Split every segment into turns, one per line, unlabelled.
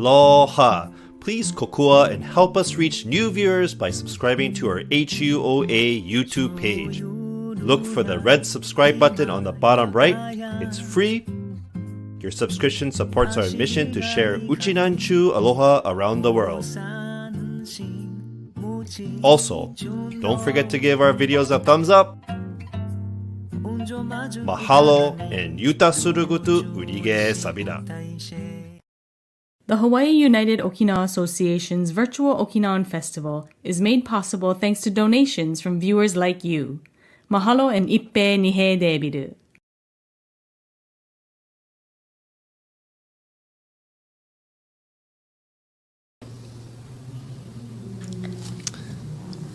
Aloha! Please kokua and help us reach new viewers by subscribing to our HUOA YouTube page. Look for the red subscribe button on the bottom right. It's free. Your subscription supports our mission to share Uchinanchu Aloha around the world. Also, don't forget to give our videos a thumbs up. Mahalo and yuta surugutu urige sabida.
The Hawaii United Okinawa Association's virtual Okinawan Festival is made possible thanks to donations from viewers like you. Mahalo and ippe nihe debiru.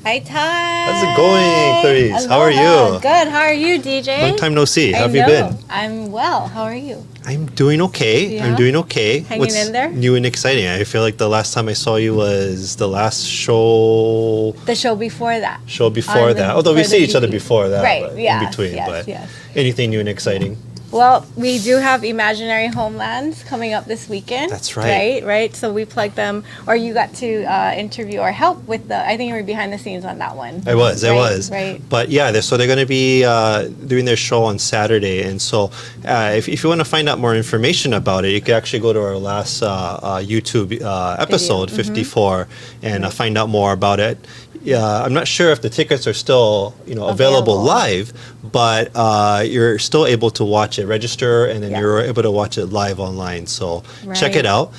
Hi, Ty.
How's it going, Clarice?
Aloha.
How are you?
Good. How are you, DJ?
Long time no see. How
I
have you
know.
been?
I'm well. How are you?
I'm doing okay.
Yeah?
I'm doing okay.
Hanging in there?
New and exciting? I feel like the last time I saw you was the last show.
The show before that.
Although we've seen each other before that.
Right.
But
Yeah.
in between.
Yes,
but
yes.
anything new and exciting?
Well, we do have Imaginary Homelands coming up this weekend.
That's right.
Right. So we plugged them, or you got to interview or help with I think you were behind the scenes on that one.
I was.
Right.
But yeah, they're going to be doing their show on Saturday. And so if you want to find out more information about it, you can actually go to our last YouTube episode, 54, and find out more about it. Yeah, I'm not sure if the tickets are still available live, but you're still able to watch it, register, and then you're able to watch it live online. So check it out.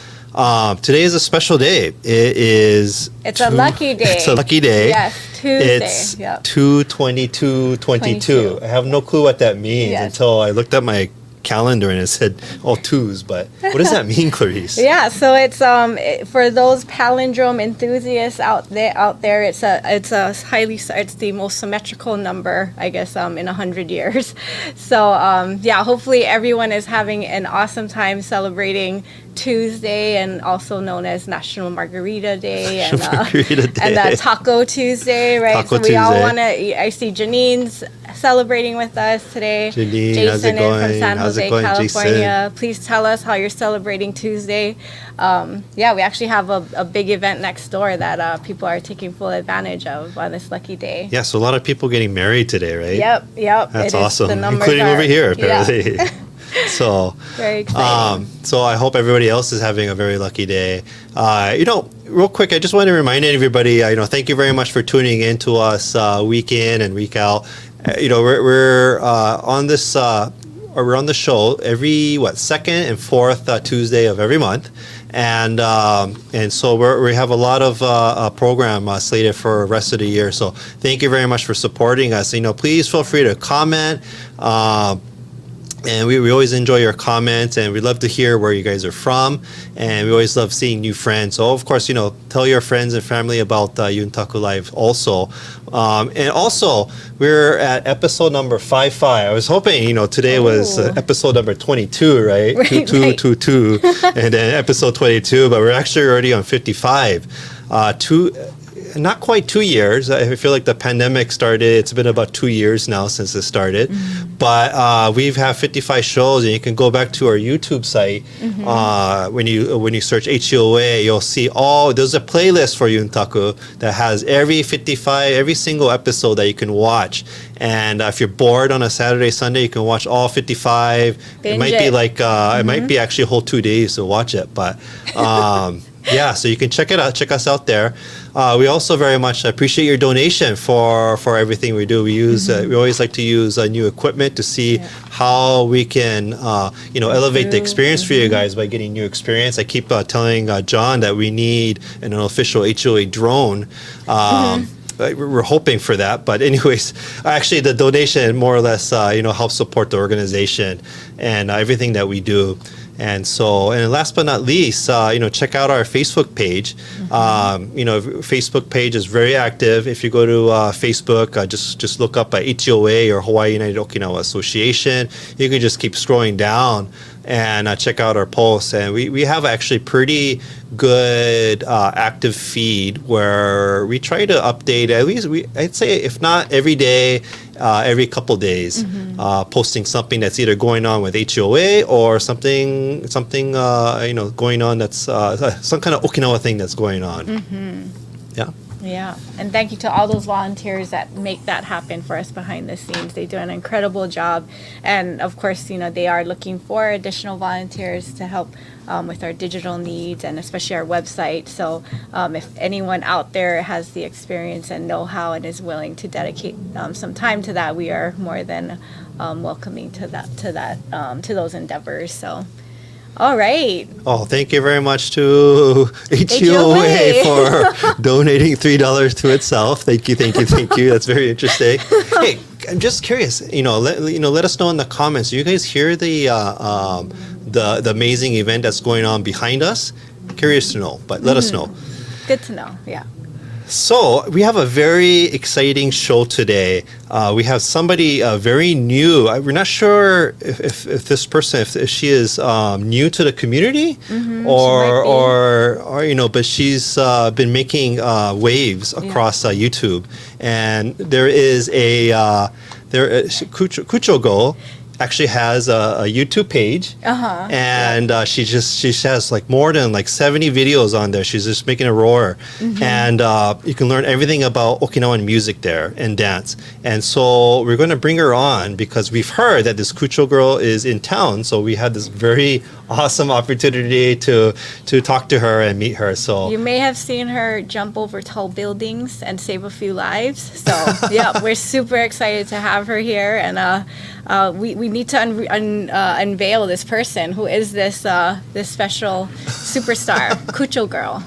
Today is a special day.
It's a lucky day.
It's a lucky day.
Yes, Tuesday.
It's 2/22/22. I have no clue what that means until I looked at my calendar and it said all twos, but what does that mean, Clarice?
Yeah, so it's for those palindrome enthusiasts out there, it's the most symmetrical number, I guess, in 100 years. So hopefully everyone is having an awesome time celebrating Tuesday, and also known as National Margarita Day, and Taco Tuesday, right?
Taco
so we all
Tuesday.
want to. I see Janine's celebrating with us today.
Janine,
Jason
how's it
is
going?
from San
How's it
Jose,
going,
California.
Jason?
Please tell us how you're celebrating Tuesday. We actually have a big event next door that people are taking full advantage of on this lucky day.
Yeah, so a lot of people getting married today, right?
Yep.
That's awesome, including over here, apparently.
Yeah.
So
very exciting.
So I hope everybody else is having a very lucky day. Real quick, I just want to remind everybody, thank you very much for tuning in to us week in and week out. We're on this, we're on the show every second and fourth Tuesday of every month, and so we have a lot of program slated for the rest of the year. So thank you very much for supporting us. Please feel free to comment. And we always enjoy your comments, and we love to hear where you guys are from, and we always love seeing new friends. So of course, tell your friends and family about Yuntaku Live also. And also, we're at episode number 55. I was hoping, today was episode number 22, right? 2222, and then episode 22, but we're actually already on 55. Not quite 2 years. I feel like the pandemic started. It's been about 2 years now since it started. But we've had 55 shows, and you can go back to our YouTube site. When you search HUOA, you'll see there's a playlist for Yuntaku that has every single episode that you can watch. And if you're bored on a Saturday, Sunday, you can watch all 55. It might be it might be actually a whole 2 days to watch it, but. Yeah, so you can check it out. Check us out there. We also very much appreciate your donation for everything we do. We use we always like to use new equipment to see how we can elevate the experience for you guys by getting new experience. I keep telling John that we need an official HUA drone. We're hoping for that, but anyways, actually the donation more or less helps support the organization and everything that we do. And last but not least, check out our Facebook page. Facebook page is very active. If you go to Facebook, just look up HUOA or Hawaii United Okinawa Association. You can just keep scrolling down, and check out our posts. And we have actually pretty good active feed where we try to update at least I'd say if not every day, every couple days, posting something that's either going on with HUOA or something going on that's some kind of Okinawa thing that's going on. Yeah.
Yeah, and thank you to all those volunteers that make that happen for us behind the scenes. They do an incredible job, and of course, they are looking for additional volunteers to help with our digital needs and especially our website. So, if anyone out there has the experience and know-how and is willing to dedicate some time to that, we are more than welcoming to those endeavors. So. All right.
Oh, thank you very much to HUOA for donating $3 to itself. Thank you. That's very interesting. Hey, I'm just curious. Let us know in the comments. Do you guys hear the amazing event that's going on behind us? Curious to know, but let us know.
Good to know. Yeah.
So we have a very exciting show today. We have somebody very new. We're not sure if this person, if she is new to the community, or but she's been making waves across YouTube. And there is Kucho Girl actually has a YouTube page, and she has like more than like 70 videos on there. She's just making a roar, and you can learn everything about Okinawan music there and dance. And so we're going to bring her on because we've heard that this Kucho Girl is in town. So we had this very awesome opportunity to talk to her and meet her. So
you may have seen her jump over tall buildings and save a few lives. So yeah, we're super excited to have her here, and we need to unveil this person. Who is this special superstar, Kucho Girl?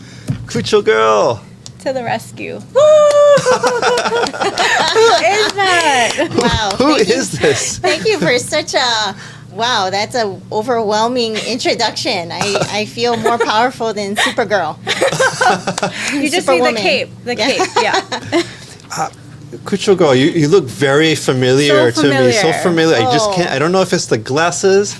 Kucho Girl.
To the rescue.
Who
is that?
Wow.
Who is this?
Thank you for such a... Wow, that's an overwhelming introduction. I feel more powerful than Supergirl.
You just see the cape. The cape, yeah.
Kucho Girl, you look very familiar to me. So familiar. I just
Oh.
can't. I don't know if it's the glasses,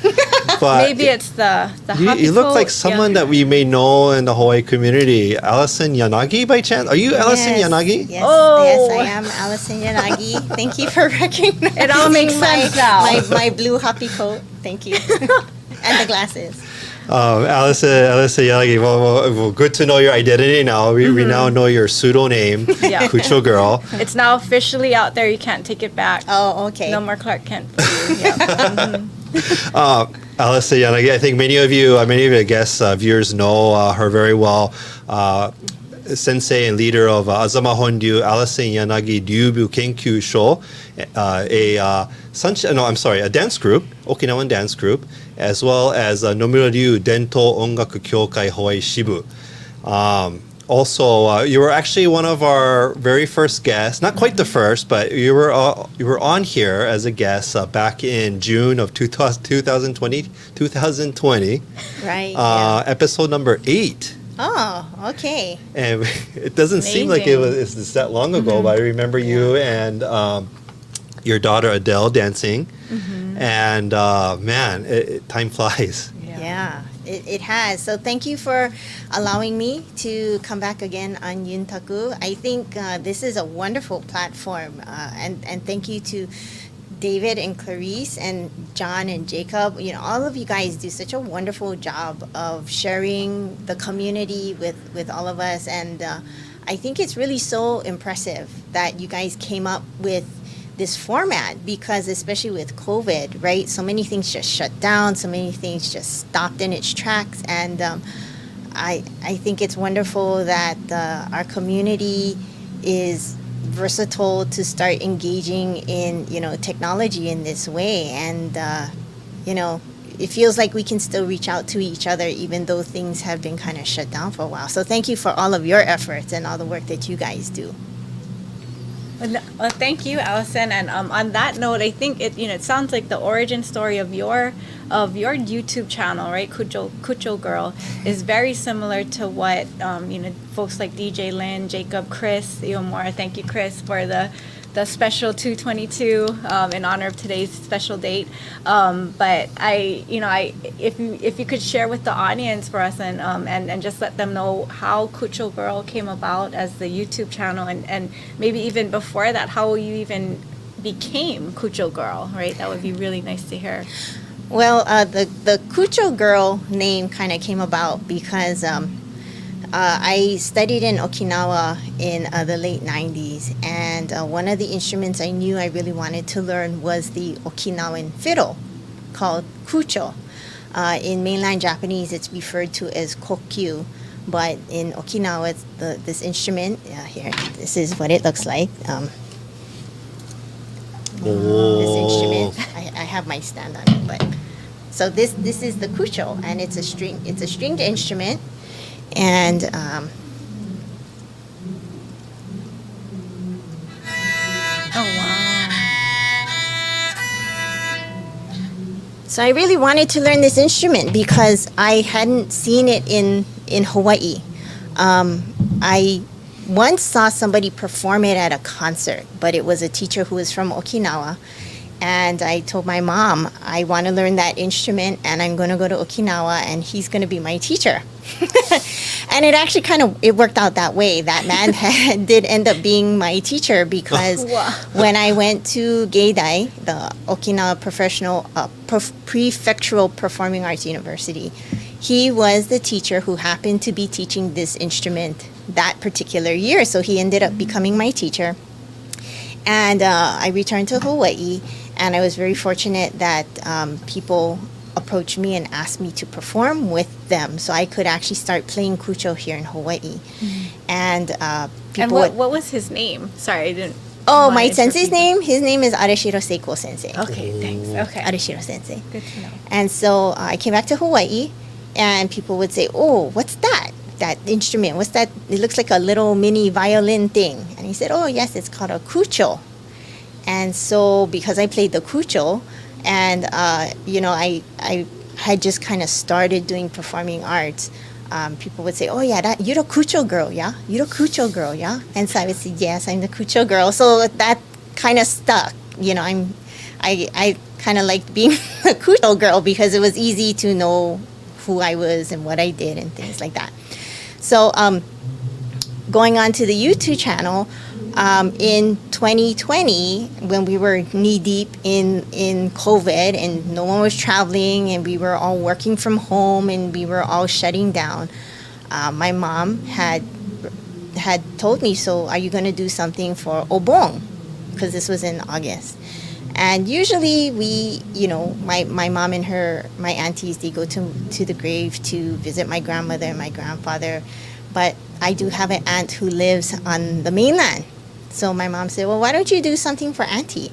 but
Maybe it's the
you look
happy
like
coat,
someone that we may know in the Hawaii community. Allison Yanagi, by chance? Are you Allison Yanagi?
Yes,
Oh.
yes, I am Allison Yanagi. Thank you for recognizing
It all makes sense now.
my blue happy coat. Thank you. And the glasses.
Allison Yanagi. Well, good to know your identity now. We now know your pseudo name,
Yeah.
Kucho Girl.
It's now officially out there. You can't take it back.
Oh, okay.
No more Clark Kent for you. Yeah.
Allison Yanagi. I think many of the guests, viewers know her very well. Sensei and leader of Azama Hondyu Allison Yanagi Ryubu Kenkyu Sho, a dance group, Okinawan dance group, as well as Nomura Ryu Dento Ongaku Kyokai Hawaii Shibu. Also, you were actually one of our very first guests, not quite the first, but you were on here as a guest back in June of 2020,
Right. Yeah.
episode number 8.
Oh, okay.
And it doesn't seem like it's that long ago, but I remember you and your daughter Adele dancing, and man, time flies.
Yeah, it has. So thank you for allowing me to come back again on Yuntaku. I think this is a wonderful platform, and thank you to David and Clarice and John and Jacob. All of you guys do such a wonderful job of sharing the community with all of us, and I think it's really so impressive that you guys came up with this format, because especially with COVID, right? So many things just shut down, so many things just stopped in its tracks, and I think it's wonderful that our community is versatile to start engaging in technology in this way, and it feels like we can still reach out to each other even though things have been kind of shut down for a while. So thank you for all of your efforts and all the work that you guys do.
Well, thank you, Allison. And on that note, I think it sounds like the origin story of your YouTube channel, right, Kucho Girl, is very similar to what folks like DJ Lynn, Jacob, Chris, Iomora. Thank you, Chris, for the the special 222 in honor of today's special date. But if you could share with the audience for us and just let them know how Kucho Girl came about as the YouTube channel, and maybe even before that, how you even became Kucho Girl, right? That would be really nice to hear.
Well, the Kucho Girl name kind of came about because I studied in Okinawa in the late 90s, and one of the instruments I knew I really wanted to learn was the Okinawan fiddle called kucho. In mainland Japanese, it's referred to as kokyu, but in Okinawa, it's this instrument. Here, this is what it looks like. This instrument, I have my stand on it, but so this is the kucho, and it's a stringed instrument. And
Oh, wow.
so I really wanted to learn this instrument because I hadn't seen it in Hawaii. I once saw somebody perform it at a concert, but it was a teacher who was from Okinawa. And I told my mom, I want to learn that instrument, and I'm going to go to Okinawa, and he's going to be my teacher. And it actually it worked out that way. That man did end up being my teacher because
Wow.
when I went to Geidai, the Okinawa Prefectural Performing Arts University, he was the teacher who happened to be teaching this instrument that particular year. So he ended up becoming my teacher. And I returned to Hawaii, and I was very fortunate that people approached me and asked me to perform with them, so I could actually start playing kucho here in Hawaii. And people
And what was his name? Sorry, I didn't.
Oh,
wanna
my
interrupt
sensei's
you.
name? His name is Arashiro Seiko Sensei.
Okay, thanks. Okay.
Arashiro Sensei.
Good to know.
And so I came back to Hawaii, and people would say, "Oh, what's that? That instrument? What's that? It looks like a little mini violin thing." And he said, "Oh, yes, it's called a kucho." And so because I played the kucho, and I had just kind of started doing performing arts, people would say, "Oh yeah, you're the Kucho Girl, yeah? You're the Kucho Girl, yeah?" And so I would say, "Yes, I'm the Kucho Girl." So that kind of stuck. I kind of liked being a Kucho Girl because it was easy to know who I was and what I did and things like that. So going on to the YouTube channel, in 2020, when we were knee-deep in COVID and no one was traveling and we were all working from home and we were all shutting down, my mom had told me, "So are you going to do something for Obon?" Because this was in August. And usually my mom and my aunties, they go to the grave to visit my grandmother and my grandfather. But I do have an aunt who lives on the mainland. So my mom said, "Well, why don't you do something for Auntie?"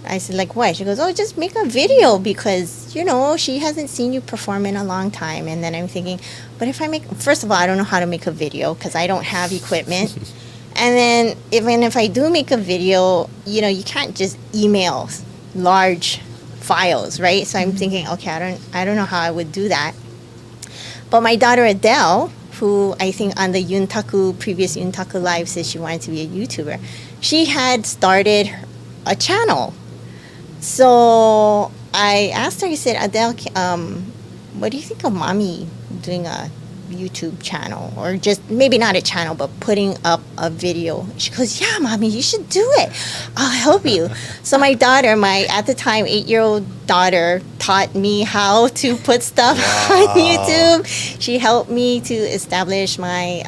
I said, "Like what?" She goes, "Oh, just make a video because, she hasn't seen you perform in a long time." And then I'm thinking, but first of all, I don't know how to make a video because I don't have equipment. And then even if I do make a video, you can't just email large files, right? So I'm thinking, okay, I don't know how I would do that. But my daughter Adele, who I think on the previous Yuntaku Live said she wanted to be a YouTuber, she had started a channel. So I asked her, I said, "Adele, what do you think of mommy doing a YouTube channel, or just maybe not a channel, but putting up a video?" She goes, "Yeah, mommy, you should do it. I'll help you." So my daughter, my at the time 8-year-old daughter, taught me how to put stuff on YouTube. She helped me to establish my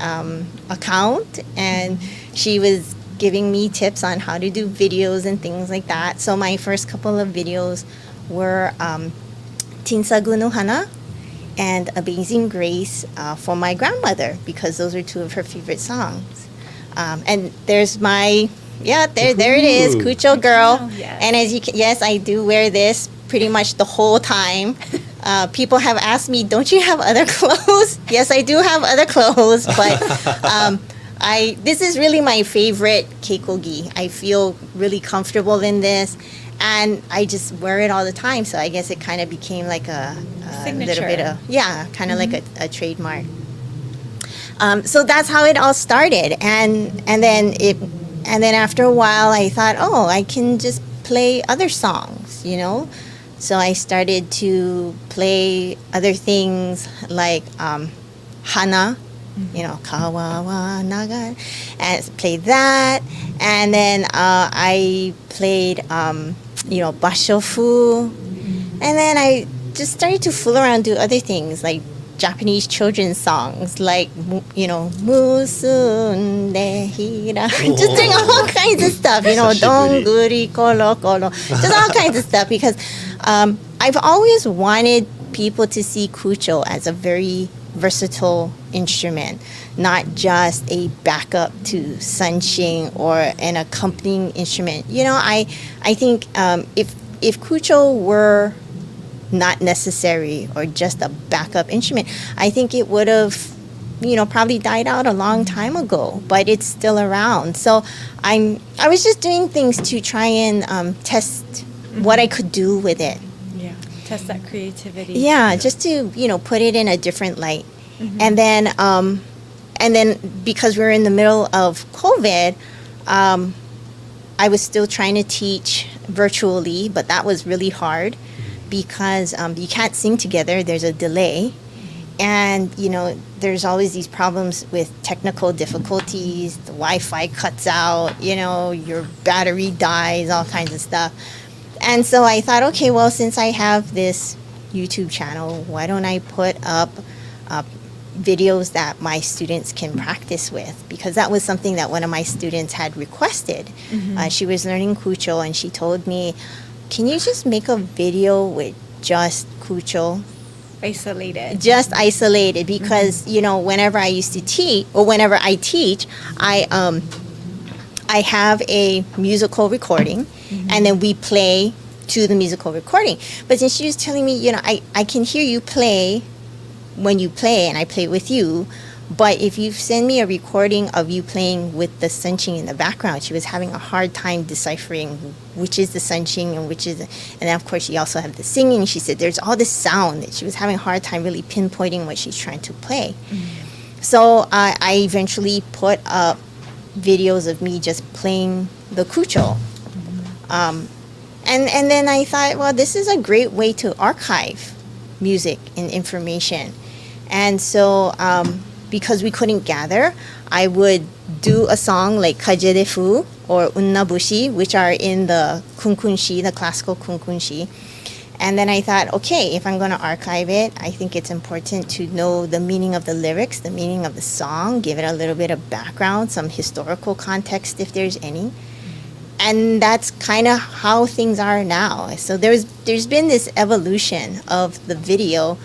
account, and she was giving me tips on how to do videos and things like that. So my first couple of videos were Tinsagu no Hana and Amazing Grace for my grandmother, because those are two of her favorite songs. And there's there it is, Kucho Girl.
Oh, yes.
And yes, I do wear this pretty much the whole time. People have asked me, "Don't you have other clothes?" Yes, I do have other clothes, but this is really my favorite keikogi. I feel really comfortable in this, and I just wear it all the time. So I guess it kind of became like a little bit of, kind of like a trademark. So that's how it all started, and then And then after a while, I thought, oh, I can just play other songs, you know? So I started to play other things like Hana, you know, Kawawa Naga, and played that. And then I played, you know, Bashofu. And then I just started to fool around, do other things like Japanese children's songs, like, you know, Musunde Hira. Just doing all kinds of stuff, you know,
Sashiburi.
Donguri Kolo Kolo. Just all kinds of stuff because I've always wanted people to see Kucho as a very versatile instrument, not just a backup to sunshing or an accompanying instrument. You know, I think if Kucho were not necessary or just a backup instrument, I think it would have, you know, probably died out a long time ago, but it's still around. So I was just doing things to try and test what I could do with it.
Yeah. Test that creativity.
Yeah, just to, you know, put it in a different light. And then because we're in the middle of COVID, I was still trying to teach virtually, but that was really hard because you can't sing together. There's a delay. And, you know, there's always these problems with technical difficulties. The Wi-Fi cuts out, you know, your battery dies, all kinds of stuff. And so I thought, okay, well, since I have this YouTube channel, why don't I put up videos that my students can practice with? Because that was something that one of my students had requested. She was learning Kucho, and she told me, can you just make a video with just Kucho?
Isolated.
Just isolated, because you know, whenever I used to teach, or whenever I teach, I have a musical recording, and then we play to the musical recording. But then she was telling me, you know, I can hear you play when you play, and I play with you. But if you send me a recording of you playing with the sunching in the background, she was having a hard time deciphering which is the sunching and which is, and then of course she also had the singing. She said there's all this sound that she was having a hard time really pinpointing what she's trying to play. So I eventually put up videos of me just playing the Kucho. And then I thought, well, this is a great way to archive music and information. And so because we couldn't gather, I would do a song like Kaje de Fu or Unnabushi, which are in the kunkunshi, the classical kunkunshi. And then I thought, okay, if I'm going to archive it, I think it's important to know the meaning of the lyrics, the meaning of the song, give it a little bit of background, some historical context if there's any. And that's kind of how things are now. So there's been this evolution of the video.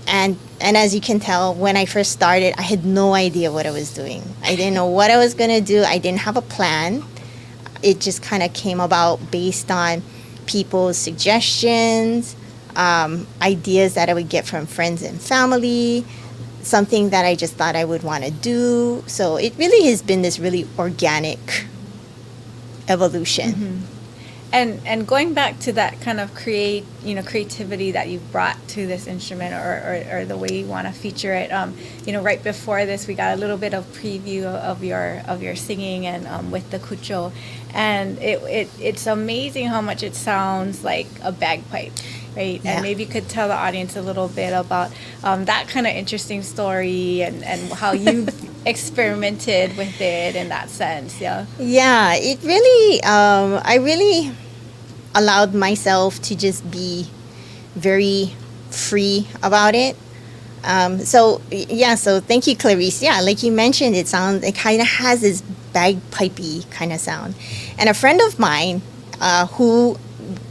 And as you can tell, when I first started, I had no idea what I was doing. I didn't know what I was going to do. I didn't have a plan. It just kind of came about based on people's suggestions, ideas that I would get from friends and family, something that I just thought I would want to do. So it really has been this really organic evolution.
And going back to that kind of creativity that you've brought to this instrument, or the way you want to feature it, right before this we got a little bit of preview of your singing and with the Kucho, and it's amazing how much it sounds like a bagpipe, right?
Yeah.
And maybe you could tell the audience a little bit about that kind of interesting story and how you experimented with it in that sense.
Yeah, it really, I really allowed myself to just be very free about it. So thank you, Clarice. Yeah, like you mentioned, it kind of has this bagpipey kind of sound. And a friend of mine who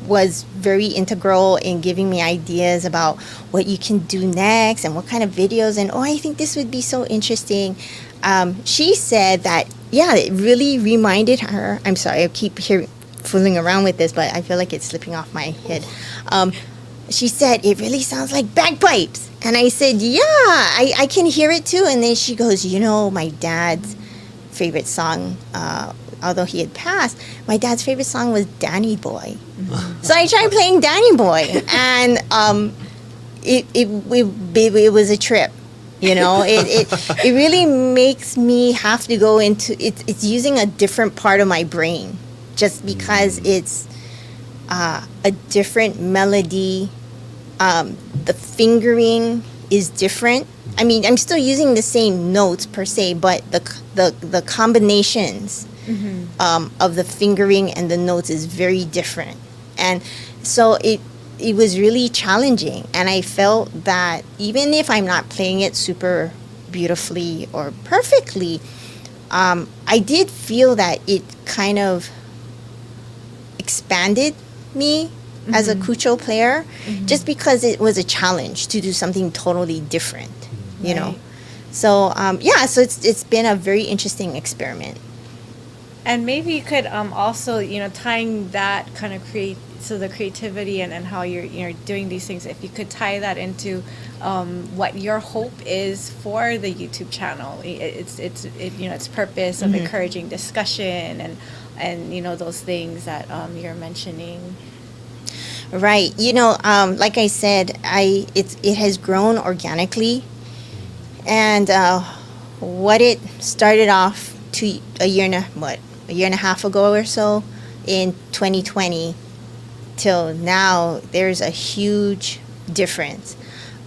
was very integral in giving me ideas about what you can do next and what kind of videos, and I think this would be so interesting. She said that, yeah, it really reminded her. I'm sorry, I keep fooling around with this, but I feel like it's slipping off my head. She said, it really sounds like bagpipes. And I said, yeah, I can hear it too. And then she goes, my dad's favorite song, although he had passed, my dad's favorite song was Danny Boy. So I tried playing Danny Boy, and it was a trip. You know, it really makes me have to go into it. It's using a different part of my brain just because it's a different melody. The fingering is different. I mean, I'm still using the same notes per se, but the combinations of the fingering and the notes is very different. And so it was really challenging. And I felt that even if I'm not playing it super beautifully or perfectly, I did feel that it kind of expanded me as a Kucho player, just because it was a challenge to do something totally different, you know. So so it's been a very interesting experiment.
And maybe you could also, tying that kind of the creativity and how you're doing these things, if you could tie that into what your hope is for the YouTube channel. Its purpose of encouraging discussion and those things that you're mentioning.
Right. Like I said, it has grown organically, and what it started off a year and a half ago or so in 2020 till now, there's a huge difference.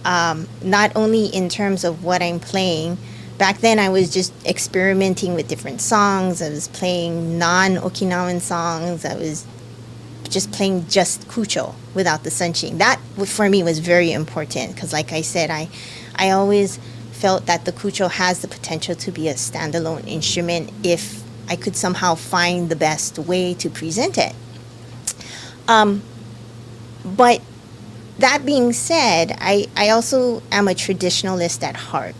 Not only in terms of what I'm playing. Back then, I was just experimenting with different songs. I was playing non-Okinawan songs. I was just playing just Kucho without the sanshin. That for me was very important because, like I said, I always felt that the Kucho has the potential to be a standalone instrument if I could somehow find the best way to present it. But that being said, I also am a traditionalist at heart.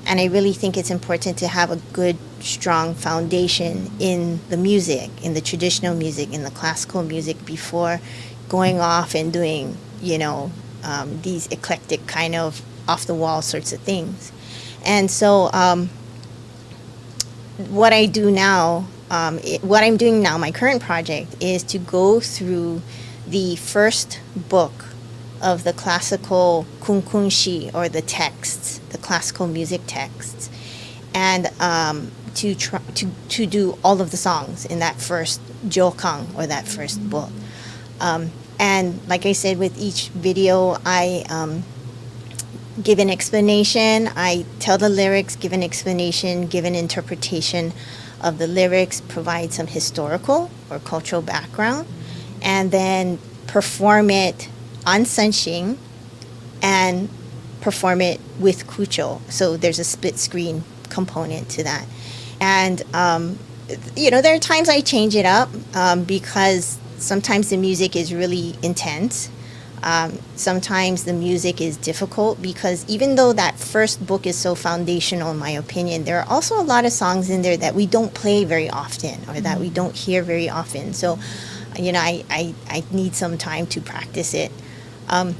And I really think it's important to have a good, strong foundation in the music, in the traditional music, in the classical music before going off and doing, these eclectic kind of off-the-wall sorts of things. And so what I do now, what I'm doing now, my current project, is to go through the first book of the classical kunkunshi, or the texts, the classical music texts, and to do all of the songs in that first jokan, or that first book. And like I said, with each video, I give an explanation. I tell the lyrics, give an explanation, give an interpretation of the lyrics, provide some historical or cultural background, and then perform it on sanshin and perform it with Kucho. So there's a split screen component to that. And, there are times I change it up because sometimes the music is really intense. Sometimes the music is difficult because even though that first book is so foundational, in my opinion, there are also a lot of songs in there that we don't play very often or that we don't hear very often. So, I need some time to practice it. And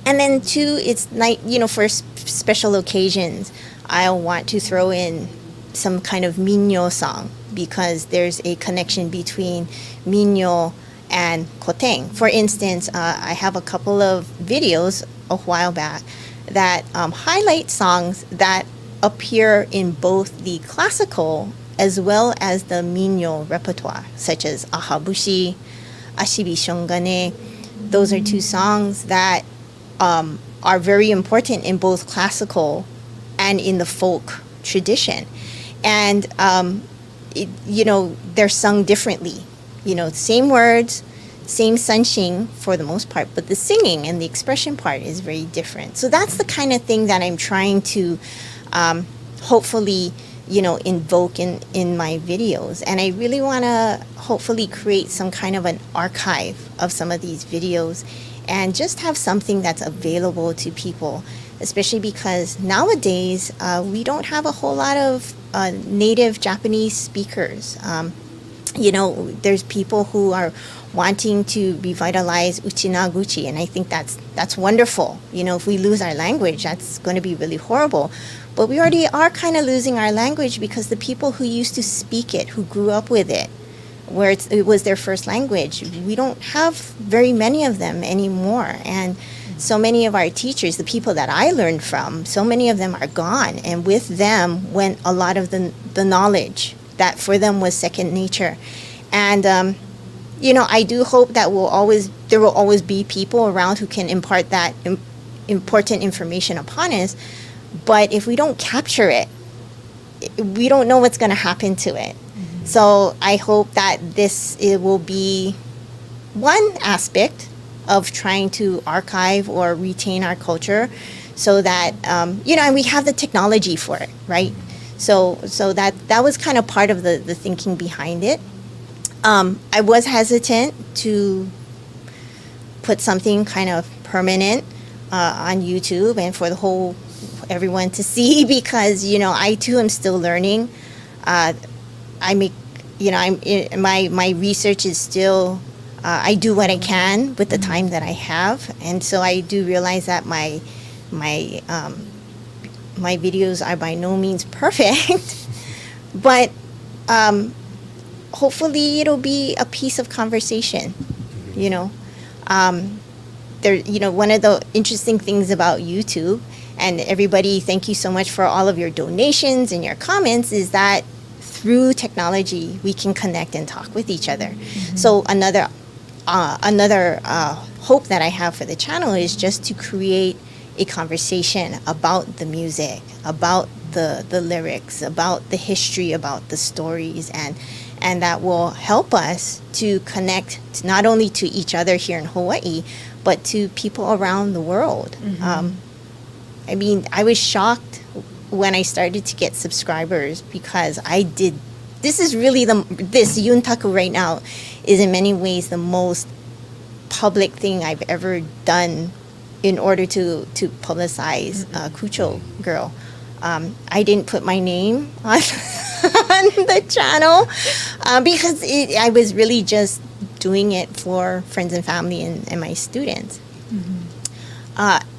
then two, it's like, for special occasions, I'll want to throw in some kind of minyo song because there's a connection between minyo and koteng. For instance, I have a couple of videos a while back that highlight songs that appear in both the classical as well as the minyo repertoire, such as Ahabushi, Ashibi Shongane. Those are two songs that are very important in both classical and in the folk tradition. And, they're sung differently. Same words, same sanshin for the most part, but the singing and the expression part is very different. So that's the kind of thing that I'm trying to hopefully, invoke in my videos. And I really want to hopefully create some kind of an archive of some of these videos and just have something that's available to people, especially because nowadays we don't have a whole lot of native Japanese speakers. There's people who are wanting to revitalize uchinaguchi, and I think that's wonderful. If we lose our language, that's going to be really horrible. But we already are kind of losing our language because the people who used to speak it, who grew up with it, where it was their first language, we don't have very many of them anymore. And so many of our teachers, the people that I learned from, so many of them are gone. And with them went a lot of the knowledge that for them was second nature. And, you know, I do hope that there will always be people around who can impart that important information upon us. But if we don't capture it, we don't know what's going to happen to it. So I hope that it will be one aspect of trying to archive or retain our culture, so that you know, and we have the technology for it, right? So that was kind of part of the thinking behind it. I was hesitant to put something kind of permanent on YouTube and for everyone to see, because, you know, I too am still learning. My research is still, I do what I can with the time that I have, and so I do realize that my videos are by no means perfect, but hopefully it'll be a piece of conversation, you know. One of the interesting things about YouTube, and everybody, thank you so much for all of your donations and your comments, is that through technology we can connect and talk with each other. So another hope that I have for the channel is just to create a conversation about the music, about the lyrics, about the history, about the stories, and that will help us to connect not only to each other here in Hawaii, but to people around the world. I mean, I was shocked when I started to get subscribers, because this Yuntaku right now is in many ways the most public thing I've ever done in order to publicize Kucho Girl. I didn't put my name on the channel because I was really just doing it for friends and family and my students.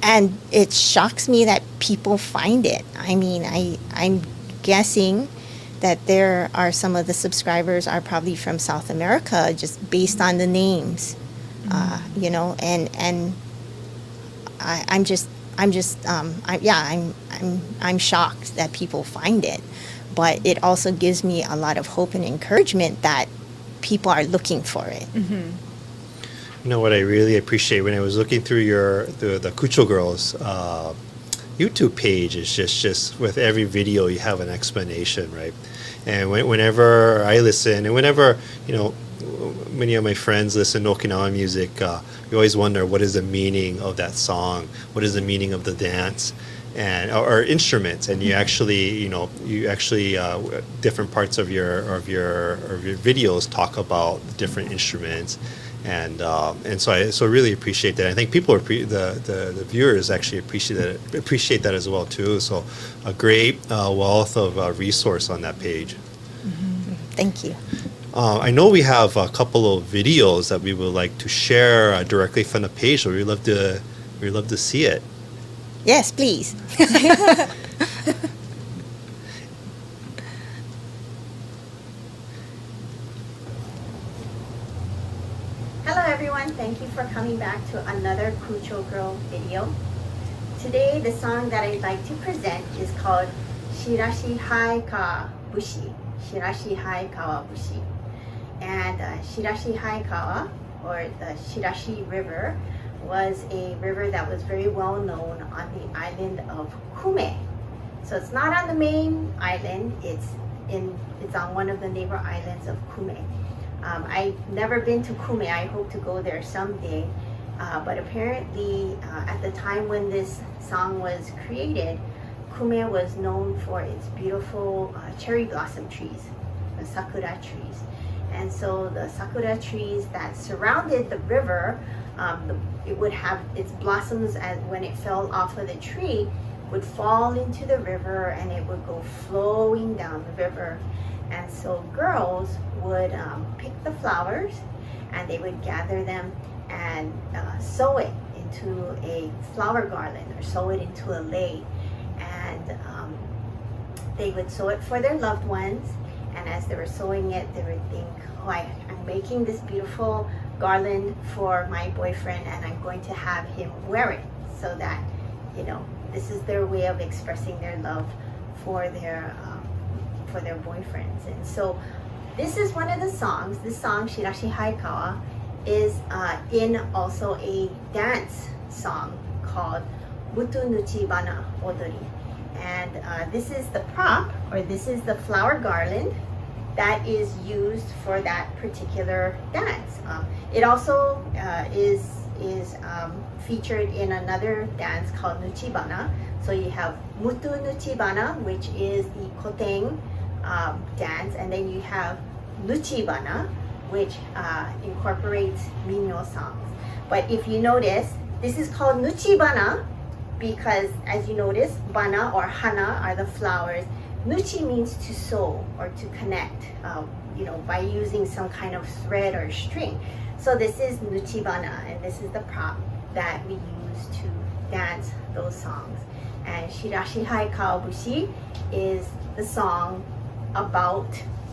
And it shocks me that people find it. I mean, I'm guessing that there are some of the subscribers are probably from South America, just based on the names, you know. And I'm shocked that people find it, but it also gives me a lot of hope and encouragement that people are looking for it.
You know what I really appreciate when I was looking through the Kucho Girls YouTube page is just with every video you have an explanation, right? And whenever I listen, and whenever, you know, many of my friends listen to Okinawan music, we always wonder, what is the meaning of that song? What is the meaning of the dance? And or instruments, and you actually different parts of your videos talk about different instruments. And so I really appreciate that. I think people the viewers actually appreciate that as well too. So a great wealth of resource on that page.
Thank you.
I know we have a couple of videos that we would like to share directly from the page. So we'd love to see it.
Yes, please. Hello everyone, thank you for coming back to another Kucho Girl video. Today the song that I'd like to present is called Shirashi Hai Ka Bushi. Shirashi Hai Kawa Bushi. And Shirashi Hai Kawa, or the Shirashi River, was a river that was very well known on the island of Kume. So it's not on the main island, it's on one of the neighbor islands of Kume. I've never been to Kume. I hope to go there someday. But apparently, at the time when this song was created, Kume was known for its beautiful cherry blossom trees, the sakura trees. And so the sakura trees that surrounded the river, it would have its blossoms, as when it fell off of the tree, would fall into the river and it would go flowing down the river. And so girls would pick the flowers and they would gather them and sew it into a flower garland or sew it into a lei. And they would sew it for their loved ones. And as they were sewing it, they would think, oh, I'm making this beautiful garland for my boyfriend and I'm going to have him wear it so that, you know, this is their way of expressing their love for their boyfriends. And so this is one of the songs. This song, Shirashi Haikawa, is in also a dance song called Mutu Nuchi Bana Odori. And this is the prop, or this is the flower garland that is used for that particular dance. It also is featured in another dance called Nuchibana. So you have Mutu Nuchibana, which is the Koteng dance, and then you have Nuchibana, which incorporates minyo songs. But if you notice, this is called Nuchibana because, as you notice, bana or hana are the flowers. Nuchi means to sew or to connect, you know, by using some kind of thread or string. So this is Nuchibana, and this is the prop that we use to dance those songs. And Shirashi Hai Kawabushi is the song about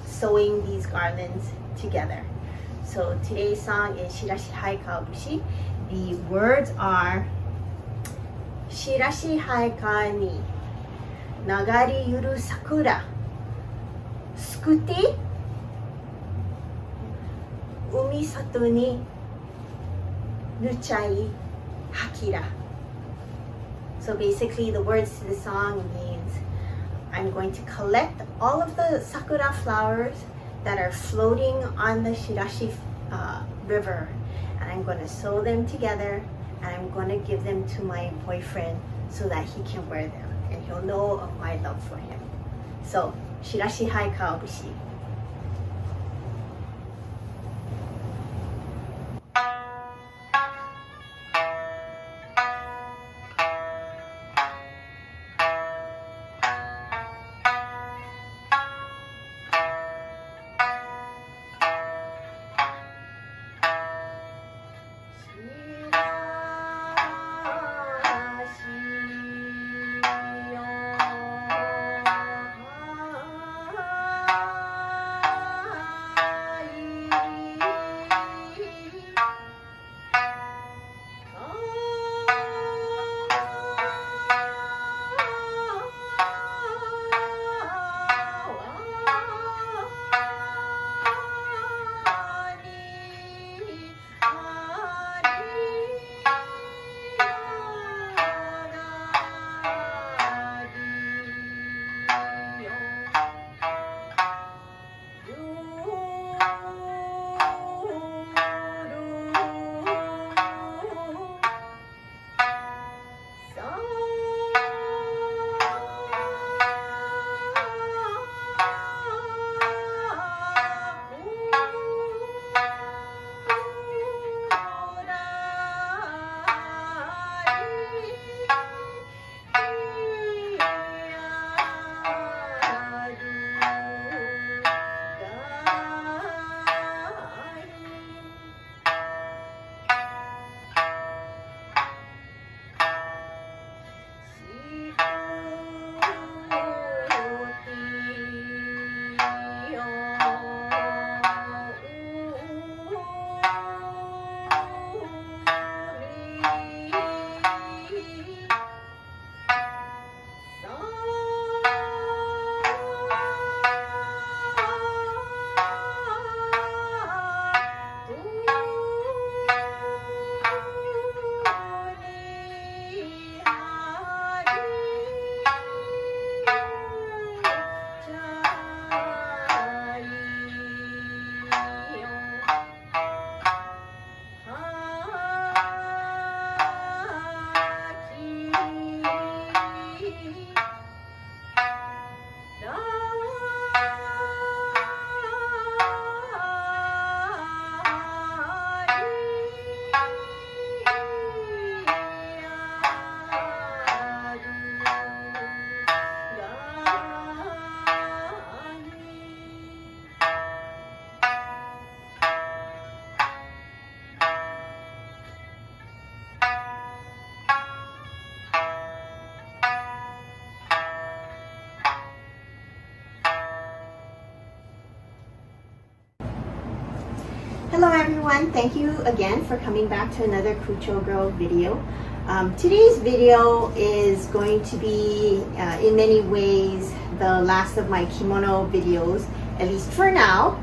sewing these garlands together. So today's song is Shirashi Hai Kawabushi. The words are Shirashi Hai Ka ni Nagari Yuru Sakura Sukuti Umi Sato ni Nuchai Hakira. So basically the words to the song means I'm going to collect all of the sakura flowers that are floating on the Shirashi river, and I'm going to sew them together, and I'm going to give them to my boyfriend so that he can wear them and he'll know of my love for him. So Shirashi Hai Kawabushi. Hello everyone, thank you again for coming back to another Kucho Girl video. Today's video is going to be, in many ways, the last of my kimono videos, at least for now,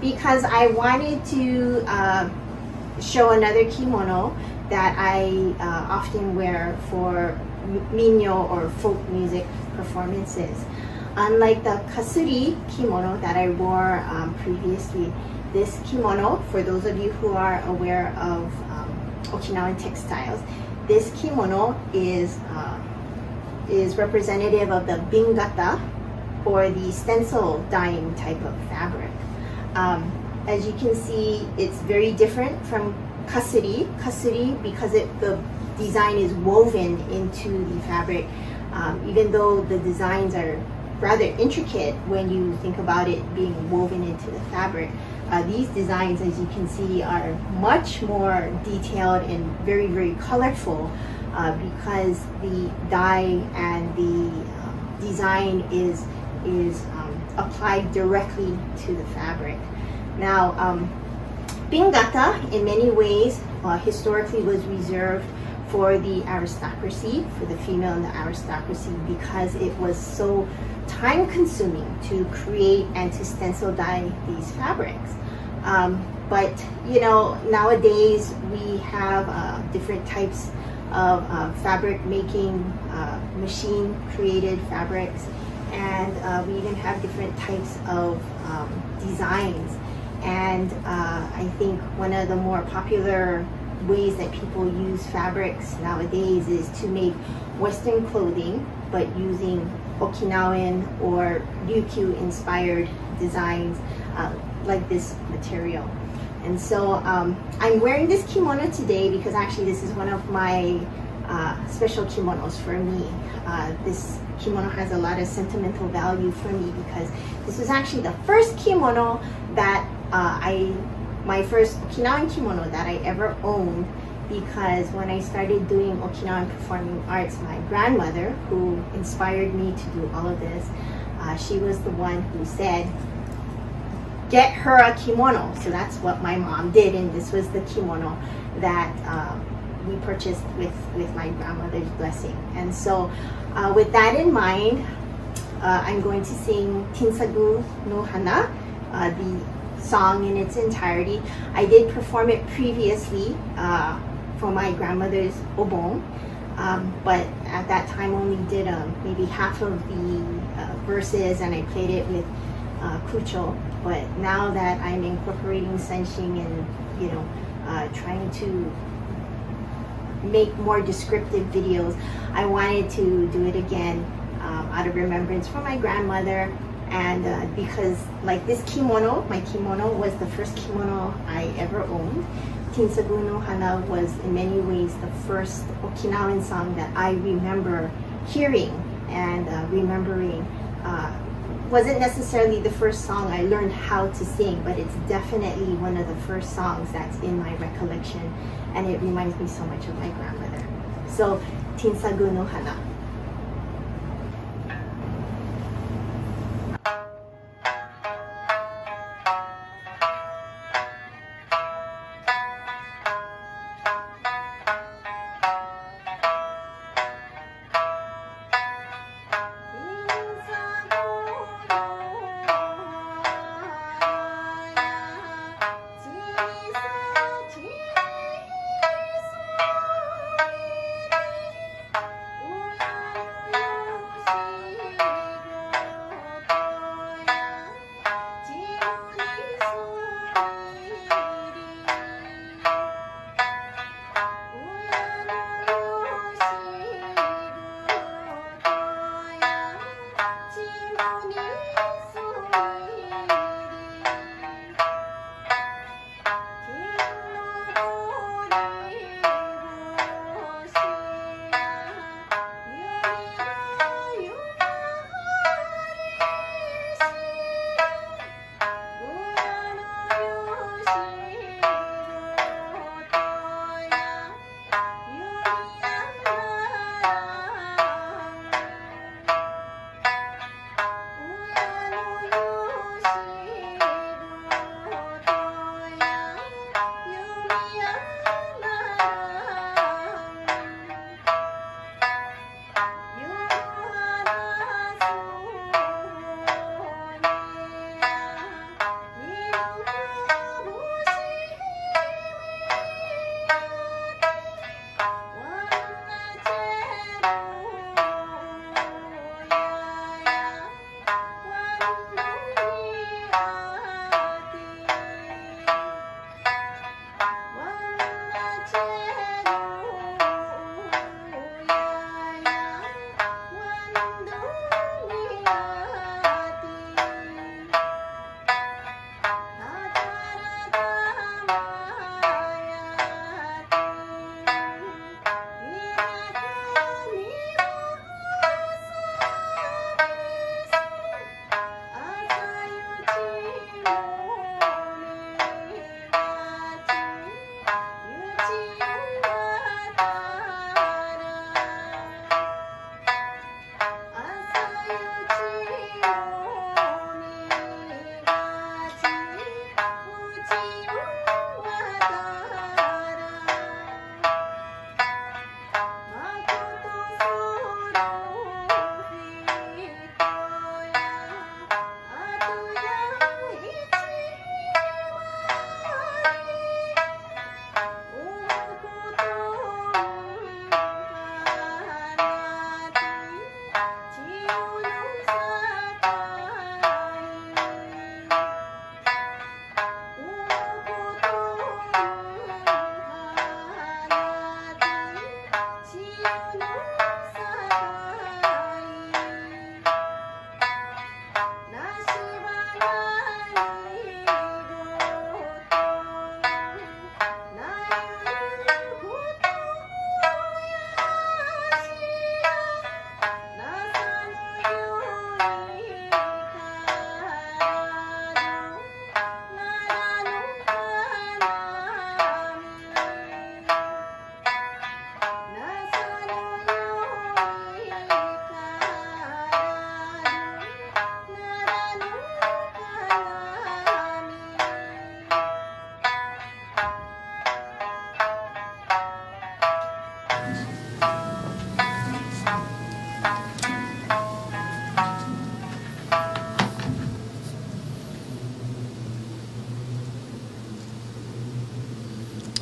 because I wanted to show another kimono that I often wear for minyo or folk music performances. Unlike the kasuri kimono that I wore previously, this kimono, for those of you who are aware of Okinawan textiles, this kimono is representative of the bingata, or the stencil dyeing type of fabric. As you can see, it's very different from kasuri. Kasuri, because the design is woven into the fabric, even though the designs are rather intricate when you think about it being woven into the fabric. These designs, as you can see, are much more detailed and very, very colorful because the dye and the design is applied directly to the fabric. Now, bingata, in many ways, historically was reserved for the aristocracy, for the female in the aristocracy, because it was so time-consuming to create and to stencil dye these fabrics. But you know, nowadays we have different types of fabric making, machine-created fabrics, and we even have different types of designs. And I think one of the more popular ways that people use fabrics nowadays is to make Western clothing, but using Okinawan or Ryukyu inspired designs like this material. And so I'm wearing this kimono today because actually this is one of my special kimonos for me. This kimono has a lot of sentimental value for me because this was actually the first kimono that my first Okinawan kimono that I ever owned, because when I started doing Okinawan performing arts, my grandmother, who inspired me to do all of this, she was the one who said, get her a kimono. So that's what my mom did, and this was the kimono that we purchased with my grandmother's blessing. And so with that in mind, I'm going to sing Tinsagu no Hana, the song in its entirety. I did perform it previously for my grandmother's obon, but at that time only did maybe half of the verses, and I played it with Kucho. But now that I'm incorporating sensing and trying to make more descriptive videos, I wanted to do it again out of remembrance for my grandmother. And because like this kimono, my kimono was the first kimono I ever owned. Tinsagu no Hana was in many ways the first Okinawan song that I remember hearing and remembering. Wasn't necessarily the first song I learned how to sing, but it's definitely one of the first songs that's in my recollection, and it reminds me so much of my grandmother. So, Tinsagu no Hana.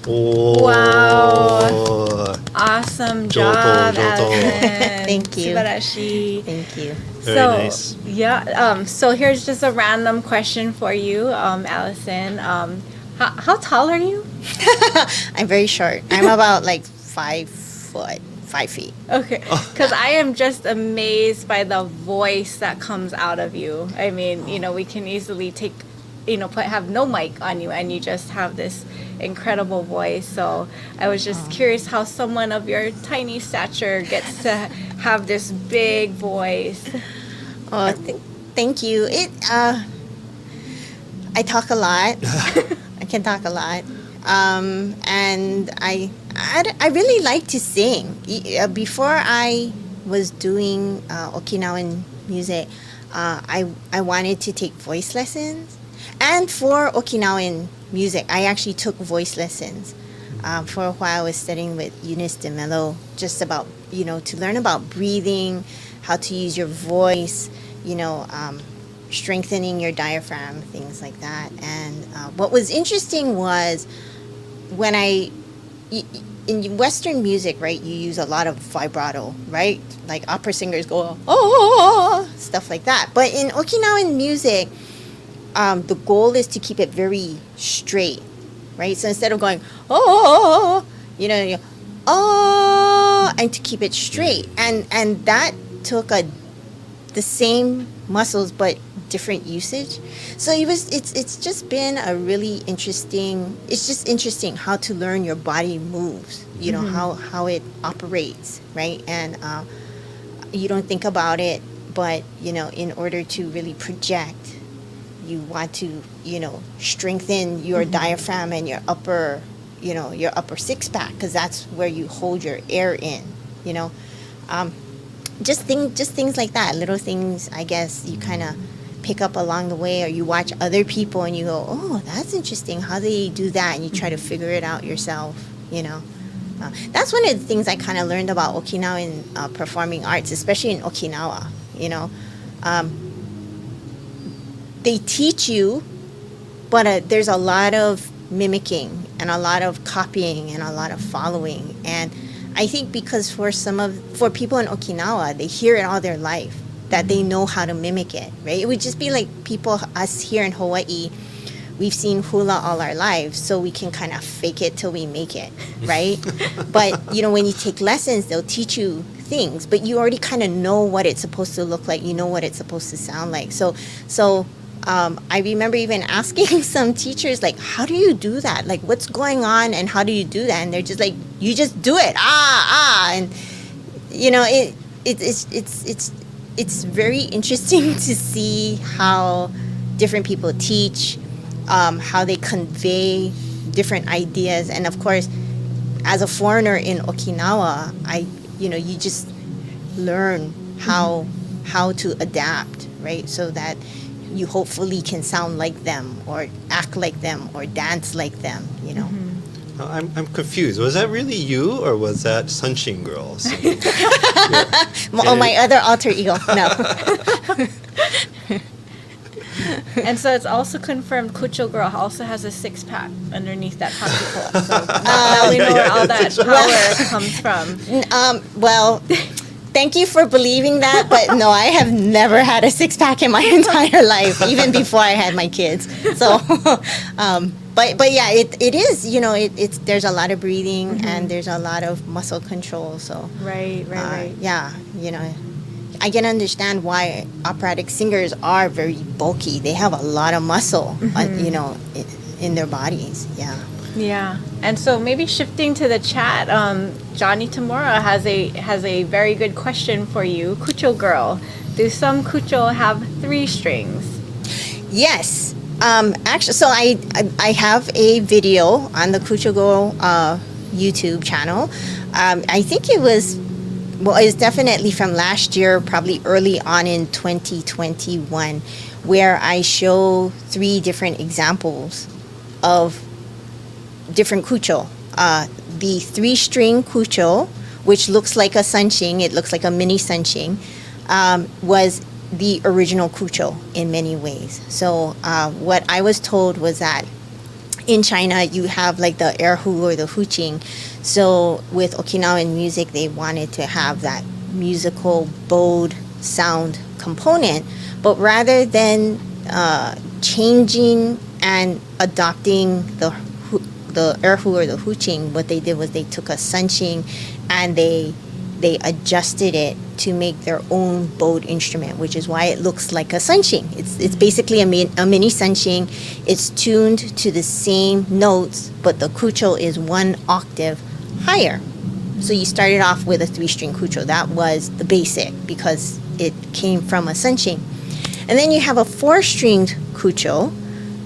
Oh.
Wow. Awesome job,
Joto.
Allison.
Thank you.
Subarashi.
Thank you.
Very nice.
Yeah. So here's just a random question for you, Allison. How tall are you?
I'm very short. I'm about like 5 foot, 5 feet.
Okay, because I am just amazed by the voice that comes out of you. I mean, we can easily take, have no mic on you, and you just have this incredible voice. So I was just curious how someone of your tiny stature gets to have this big voice.
Oh, thank you. I talk a lot. I can talk a lot. And I really like to sing. Before I was doing Okinawan music, I wanted to take voice lessons. And for Okinawan music, I actually took voice lessons. For a while, I was studying with Eunice DeMello, just about, to learn about breathing, how to use your voice, strengthening your diaphragm, things like that. And what was interesting was when in Western music, right, you use a lot of vibrato, right? Like opera singers go, oh, stuff like that. But in Okinawan music, the goal is to keep it very straight, right? So instead of going, oh, oh, and to keep it straight. And that took the same muscles, but different usage. So it's just been a really interesting, it's just interesting how to learn your body moves, how it operates, right? And you don't think about it, but in order to really project, you want to strengthen your diaphragm and your upper six pack, because that's where you hold your air in. Just things like that, little things, I guess, you kind of pick up along the way, or you watch other people and you go, oh, that's interesting, how they do that, and you try to figure it out yourself. That's one of the things I kind of learned about Okinawan performing arts, especially in Okinawa. They teach you, but there's a lot of mimicking and a lot of copying and a lot of following. And I think because for people in Okinawa, they hear it all their life, that they know how to mimic it, right? It would just be like us here in Hawaii, we've seen hula all our lives, so we can kind of fake it till we make it, right? But, when you take lessons, they'll teach you things, but you already kind of know what it's supposed to look like, what it's supposed to sound like. So I remember even asking some teachers, like, how do you do that? Like, what's going on and how do you do that? And they're just like, you just do it, and it's very interesting to see how different people teach, how they convey different ideas. And of course, as a foreigner in Okinawa, you just learn how to adapt, right? So that you hopefully can sound like them or act like them or dance like them,
I'm confused. Was that really you, or was that Sunshin Girl singing?
My other alter ego. No.
And so it's also confirmed Kucho Girl also has a six-pack underneath that hockey pole. So now we know where all that power comes from.
Well, thank you for believing that, but no, I have never had a six-pack in my entire life, even before I had my kids. So, but yeah, it is, it's there's a lot of breathing and there's a lot of muscle control. So
Right.
yeah, I can understand why operatic singers are very bulky. They have a lot of muscle, in their bodies. Yeah.
Yeah, and so maybe shifting to the chat, Johnny Tamura has a very good question for you. Kucho Girl, do some kucho have 3 strings?
Yes. Actually, so I have a video on the Kucho Girl YouTube channel. I think it's definitely from last year, probably early on in 2021, where I show 3 different examples of different kucho. The 3-string kucho, which looks like a sunshing, it looks like a mini sunshing, was the original kucho in many ways. So what I was told was that in China, you have like the erhu or the huqing. So with Okinawan music, they wanted to have that musical bowed sound component. But rather than changing and adopting the erhu or the huqing, what they did was they took a sanqing and they adjusted it to make their own bowed instrument, which is why it looks like a sanqing. It's basically a mini sanqing. It's tuned to the same notes, but the kucho is 1 octave higher. So you started off with a 3-string kucho. That was the basic because it came from a sanqing. And then you have a 4-stringed kucho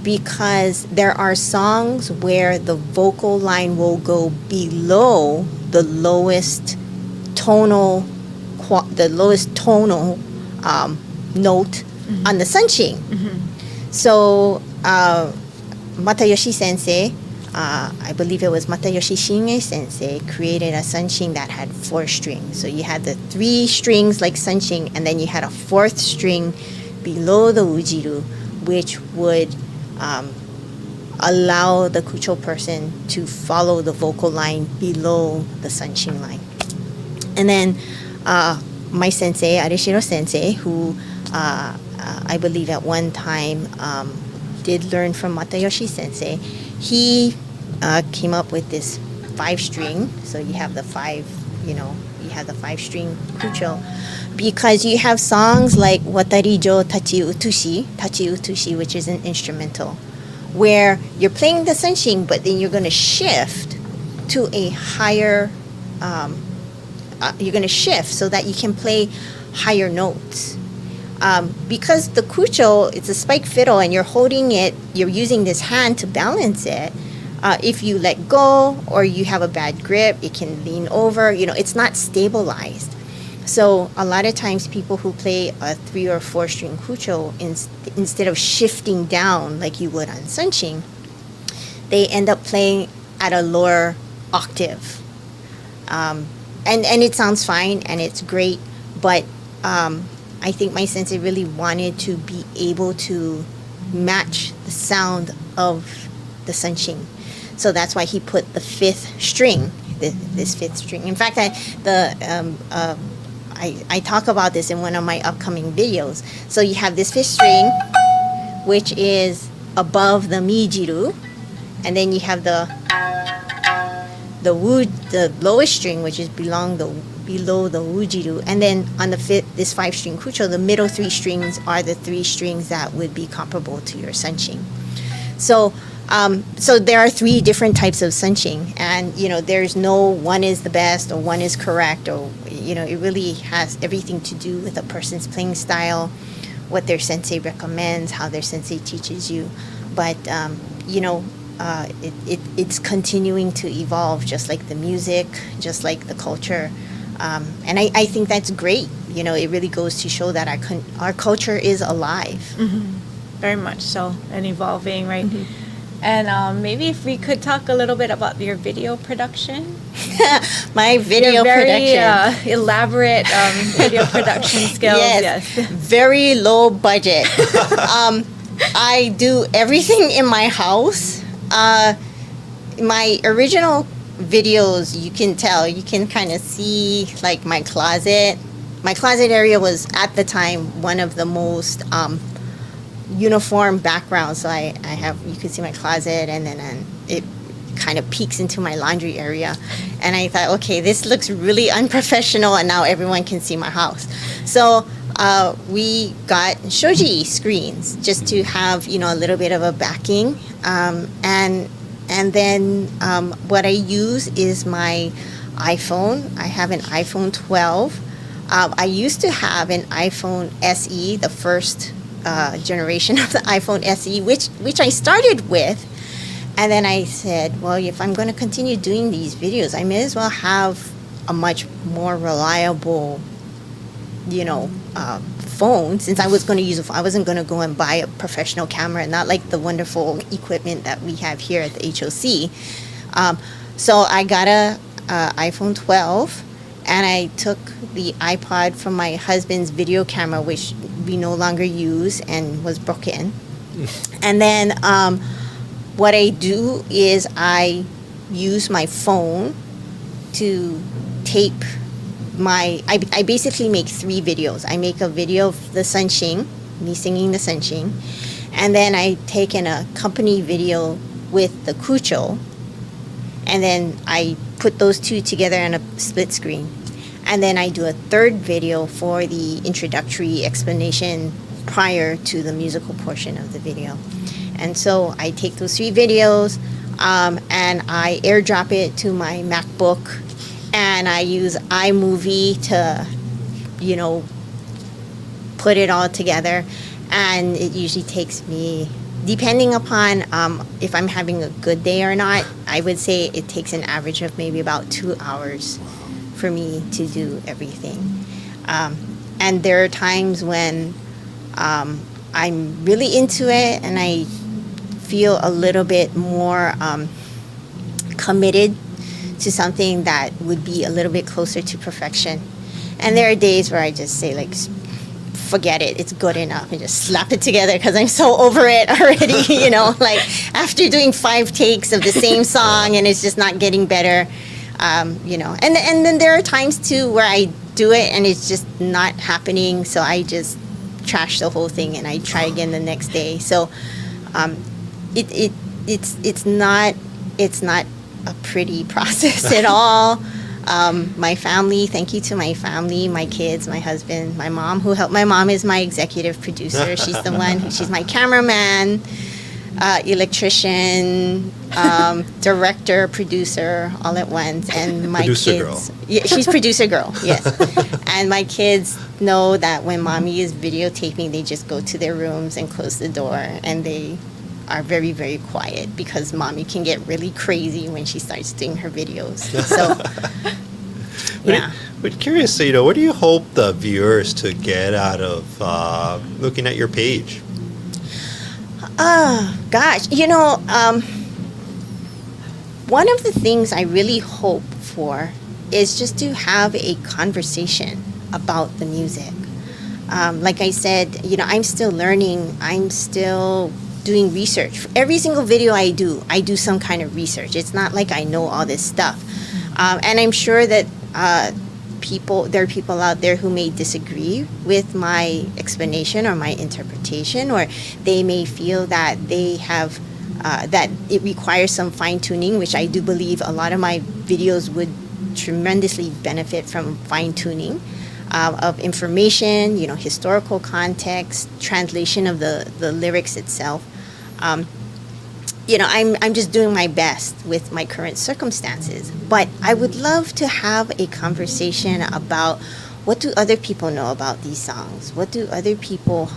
because there are songs where the vocal line will go below the lowest tonal note on the sanqing. So Matayoshi Sensei, I believe it was Matayoshi Shinge Sensei, created a sanqing that had 4 strings. So you had the 3 strings like sanqing, and then you had a 4th string below the ujiru, which would allow the kucho person to follow the vocal line below the sanqing line. And then my sensei, Arishiro Sensei, who I believe at one time did learn from Matayoshi Sensei, he came up with this 5-string. So you have the 5-string kucho, because you have songs like Watari Jo Tachi Utushi, which is an instrumental, where you're playing the sanqing, but then you're going to shift to a higher, you're going to shift so that you can play higher notes. Because the kucho, it's a spike fiddle, and you're holding it, you're using this hand to balance it. If you let go or you have a bad grip, it can lean over. It's not stabilized. So a lot of times people who play a 3 or 4-string kucho, instead of shifting down like you would on sanqing, they end up playing at a lower octave. And it sounds fine and it's great, but I think my sensei really wanted to be able to match the sound of the sanqing. So that's why he put the 5th string, this 5th string. In fact, I talk about this in one of my upcoming videos. So you have this 5th string, which is above the mijiru, and then you have the lowest string, which is below the ujiru, and then on this 5-string kucho, the middle 3 strings are the 3 strings that would be comparable to your sanqing. So there are 3 different types of sanqing, and there's no one is the best or one is correct, or it really has everything to do with a person's playing style, what their sensei recommends, how their sensei teaches you. But it's continuing to evolve, just like the music, just like the culture, and I think that's great. It really goes to show that our culture is alive.
Very much so, and evolving, right? And maybe if we could talk a little bit about your video production.
My video
your very,
production.
Elaborate video production skills. Yes.
Very low budget. I do everything in my house. My original videos, you can kind of see like my closet. My closet area was at the time one of the most uniform backgrounds. So I have, you can see my closet, and then it kind of peeks into my laundry area. And I thought, okay, this looks really unprofessional, and now everyone can see my house. So we got shoji screens just to have a little bit of a backing, and then what I use is my iPhone. I have an iPhone 12. I used to have an iPhone SE, the first generation of the iPhone SE, which I started with. And then I said, well, if I'm going to continue doing these videos, I may as well have a much more reliable, phone, since I was going to use I wasn't going to go and buy a professional camera, not like the wonderful equipment that we have here at the HOC. So I got a iPhone 12, and I took the iPod from my husband's video camera, which we no longer use and was broken. And then what I do is I use my phone to tape I basically make 3 videos. I make a video of the Sunshing, me singing the Sunshing, and then I take an accompany video with the Kucho, and then I put those 2 together on a split screen. And then I do a 3rd video for the introductory explanation prior to the musical portion of the video. And so I take those 3 videos and I airdrop it to my MacBook, and I use iMovie to, put it all together. And it usually takes me, depending upon if I'm having a good day or not, I would say it takes an average of maybe about 2 hours for me to do everything. And there are times when I'm really into it and I feel a little bit more committed to something that would be a little bit closer to perfection. And there are days where I just say, like, forget it, it's good enough, and just slap it together because I'm so over it already, like after doing 5 takes of the same song and it's just not getting better, and then there are times too where I do it and it's just not happening, so I just trash the whole thing and I try again the next day. So it's not a pretty process at all. My family, thank you to my family, my kids, my husband, my mom who helped. My mom is my executive producer. She's the one, she's my cameraman, electrician, director, producer, all at once. And my
Producer
kids.
girl.
Yeah, she's producer girl, yes. And my kids know that when mommy is videotaping, they just go to their rooms and close the door, and they are very, very quiet because mommy can get really crazy when she starts doing her videos. So, yeah.
But curious, what do you hope the viewers to get out of looking at your page?
Gosh, one of the things I really hope for is just to have a conversation about the music. Like I said, I'm still learning. I'm still doing research. For every single video I do some kind of research. It's not like I know all this stuff. And I'm sure that there are people out there who may disagree with my explanation or my interpretation, or they may feel that they have that it requires some fine-tuning, which I do believe a lot of my videos would tremendously benefit from fine-tuning of information, historical context, translation of the lyrics itself. I'm just doing my best with my current circumstances, but I would love to have a conversation about what do other people know about these songs? What do other people,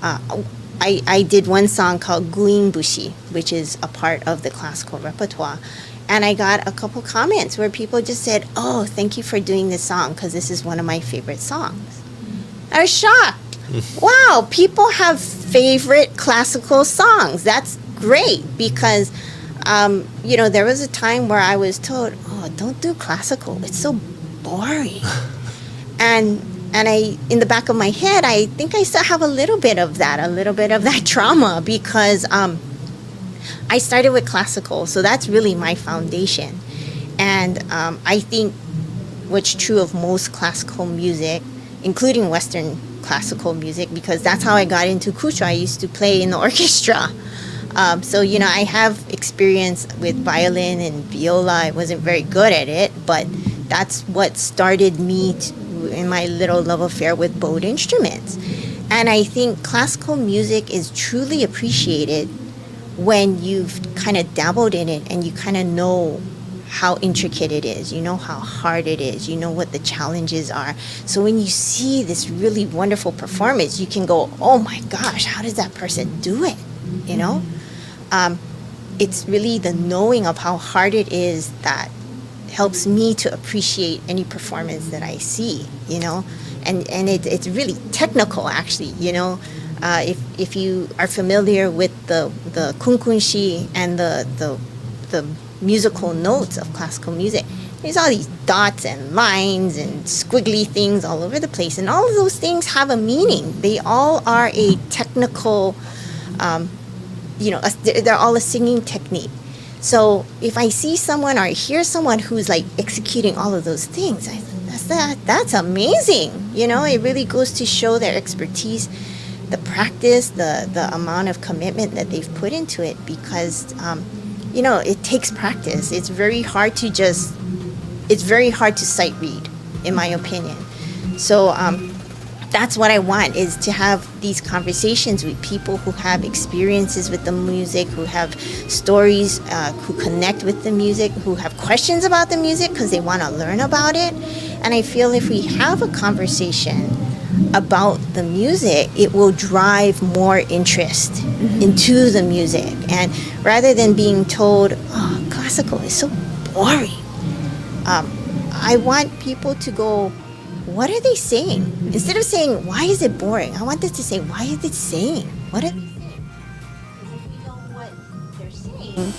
I did one song called Guin Bushi, which is a part of the classical repertoire. And I got a couple comments where people just said, "Oh, thank you for doing this song because this is one of my favorite songs." I was shocked. Wow, people have favorite classical songs. That's great because, there was a time where I was told, "Oh, don't do classical. It's so boring." And I, in the back of my head, I think I still have a little bit of that trauma because I started with classical, so that's really my foundation. And I think what's true of most classical music, including Western classical music, because that's how I got into Kucho. I used to play in the orchestra. So, I have experience with violin and viola. I wasn't very good at it, but that's what started me in my little love affair with bowed instruments. And I think classical music is truly appreciated when you've kind of dabbled in it and you kind of know how intricate it is, how hard it is, what the challenges are. So when you see this really wonderful performance, you can go, "Oh my gosh, how does that person do it?" It's really the knowing of how hard it is that helps me to appreciate any performance that I see, and it's really technical, actually, if you are familiar with the kunkunshi and the musical notes of classical music, there's all these dots and lines and squiggly things all over the place, and all of those things have a meaning. They all are a technical they're all a singing technique. So if I see someone or I hear someone who's like executing all of those things, that's amazing. It really goes to show their expertise, the practice, the amount of commitment that they've put into it, because it takes practice. It's very hard to sight read, in my opinion. So that's what I want, is to have these conversations with people who have experiences with the music, who have stories, who connect with the music, who have questions about the music because they want to learn about it. And I feel if we have a conversation about the music, it will drive more interest into the music. And rather than being told, oh, classical is so boring, I want people to go, what are they saying? Instead of saying, why is it boring? I want them to say, why is it saying? What are they saying? Because if we know what they're saying,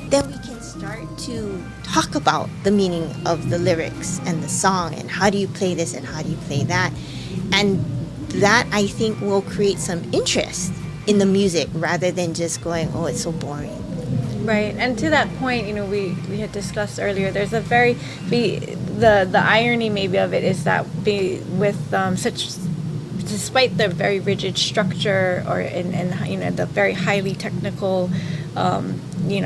then we can start to talk about the meaning of the lyrics and the song, and how do you play this and how do you play that. And that, I think, will create some interest in the music rather than just going, oh, it's so boring.
Right, and to that point, we had discussed earlier. There's the irony maybe of it is that despite the very rigid structure and the very highly technical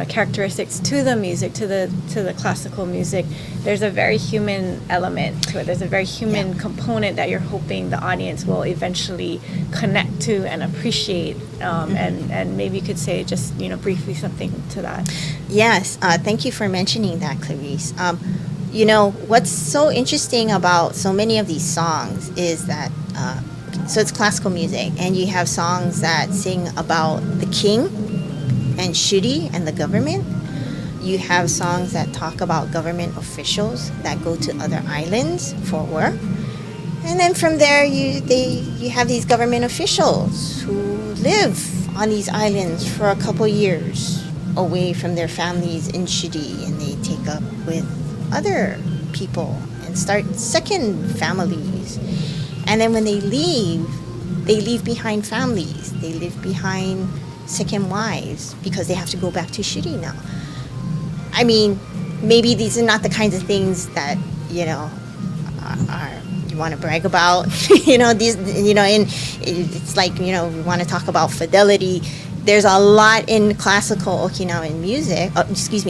characteristics to the music, to the classical music, there's a very human element to it. There's a very human component that you're hoping the audience will eventually connect to and appreciate. And maybe you could say just briefly something to that.
Yes, thank you for mentioning that, Clarice. What's so interesting about so many of these songs is that so it's classical music, and you have songs that sing about the king and shuri and the government. You have songs that talk about government officials that go to other islands for work. And then from there, you have these government officials who live on these islands for a couple years away from their families in shuri, and they take up with other people and start second families. And then when they leave behind families. They leave behind second wives because they have to go back to shuri now. I mean, maybe these are not the kinds of things that, are you want to brag about. And it's like, we want to talk about fidelity. There's a lot in classical Okinawan music,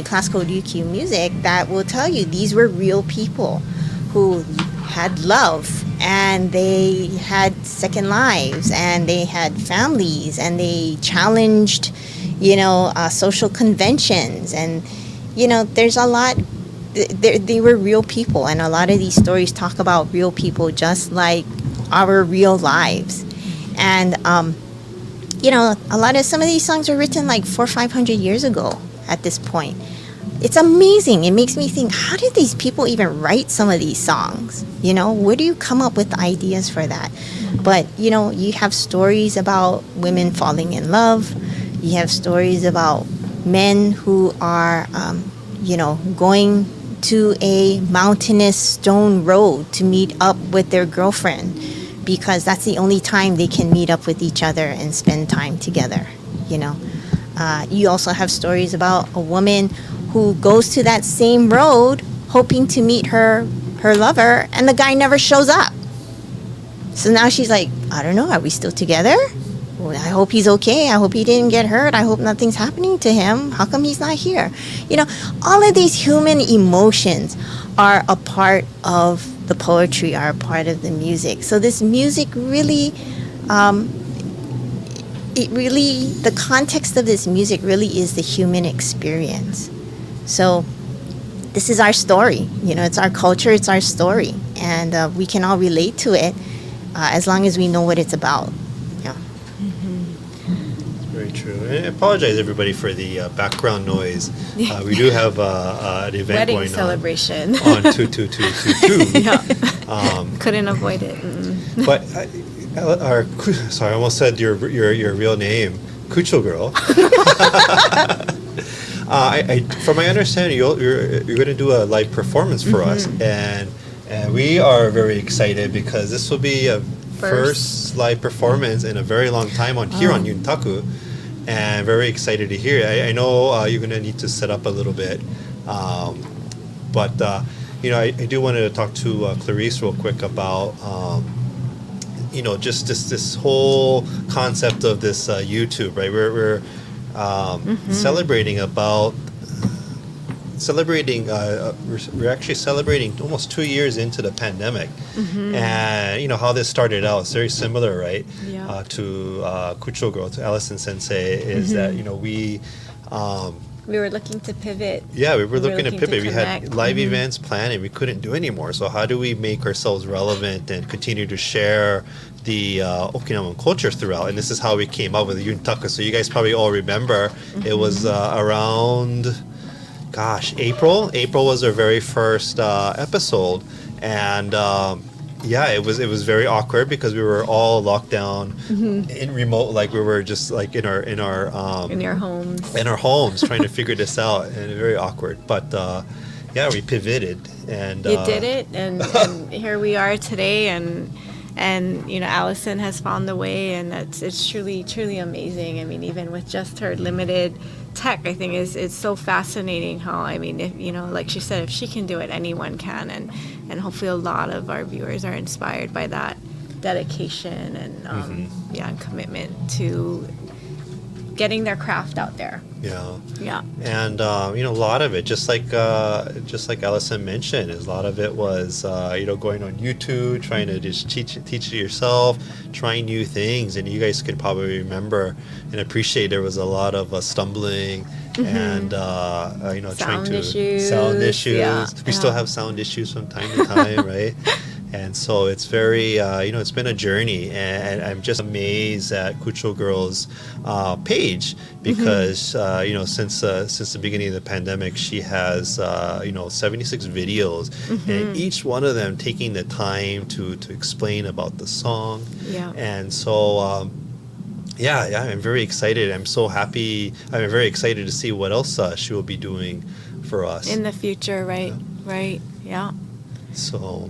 classical Ryukyu music that will tell you these were real people who had love, and they had second lives, and they had families, and they challenged, social conventions. And, there's a lot, they were real people. And a lot of these stories talk about real people just like our real lives. And, some of these songs were written like 400 or 500 years ago at this point. It's amazing. It makes me think, how did these people even write some of these songs? Where do you come up with ideas for that? But, you have stories about women falling in love. You have stories about men who are, going to a mountainous stone road to meet up with their girlfriend because that's the only time they can meet up with each other and spend time together, You also have stories about a woman who goes to that same road hoping to meet her lover, and the guy never shows up. So now she's like, I don't know, are we still together? Well, I hope he's okay. I hope he didn't get hurt. I hope nothing's happening to him. How come he's not here? All of these human emotions are a part of the poetry, are a part of the music. So this music really, the context of this music really is the human experience. So this is our story. It's our culture, it's our story. And we can all relate to it as long as we know what it's about. Yeah.
Very true. And I apologize, everybody, for the background noise. We do have an event
Wedding
going
celebration.
on 22222.
Yeah. Couldn't avoid it.
But sorry, I almost said your real name, Kucho Girl. From my understanding, you're going to do a live performance for us, and we are very excited because this will be a first live performance in a very long time here on Yuntaku, and very excited to hear it. I know you're going to need to set up a little bit, but I do want to talk to Clarice real quick about just this whole concept of this YouTube, right? We're we're actually celebrating almost 2 years into the pandemic, and how this started out. It's very similar, right?
Yeah.
To Kucho Girl, to Allison Sensei, is that
We were looking to pivot.
yeah, we were looking to pivot. We had
connect.
live events planned and we couldn't do anymore. So how do we make ourselves relevant and continue to share the Okinawan culture throughout? And this is how we came up with Yuntaku. So you guys probably all remember it was around, April. April was our very first episode, and it was very awkward because we were all locked down in remote, like we were just like in our
In your homes.
in our homes trying to figure this out, and very awkward. But we pivoted, and
You did it, and here we are today, and Allison has found the way, and it's truly amazing. I mean, even with just her limited tech, I think it's so fascinating how, if like she said, if she can do it, anyone can, and hopefully a lot of our viewers are inspired by that dedication and and commitment to getting their craft out there.
Yeah.
Yeah.
And a lot of it, just like Allison mentioned, a lot of it was going on YouTube, trying to just teach it yourself, trying new things. And you guys could probably remember and appreciate there was a lot of stumbling and trying to sound issues.
Yeah.
We still have sound issues from time to time, right? And so it's very, it's been a journey, and I'm just amazed at Kucho Girl's page because, since the beginning of the pandemic, she has, 76 videos, and each one of them taking the time to explain about the song.
Yeah.
And so, I'm very excited. I'm so happy. I'm very excited to see what else she will be doing for us
In the future, right?
Yeah.
Right. Yeah.
So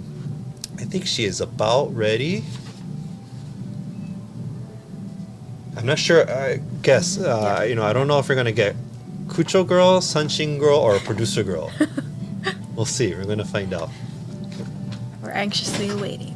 I think she is about ready. I'm not sure. I guess I don't know if we're gonna get Kucho Girl, Sunshin Girl, or Producer Girl. We'll see. We're gonna find out.
We're anxiously awaiting.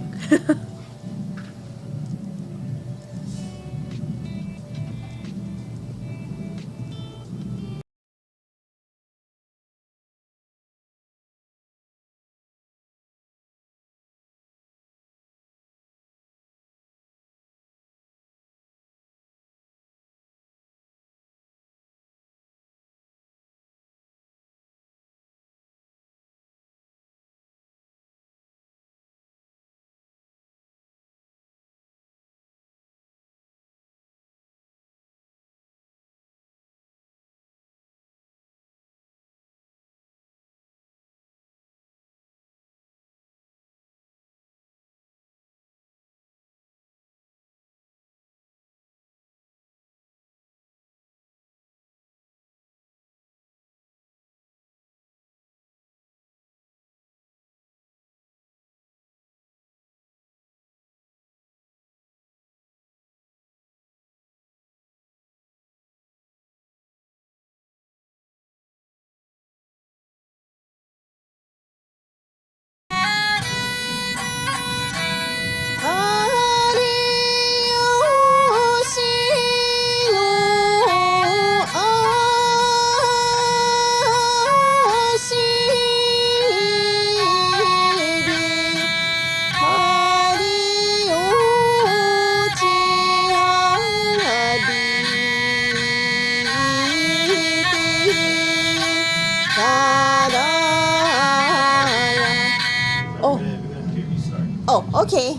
Oh, okay.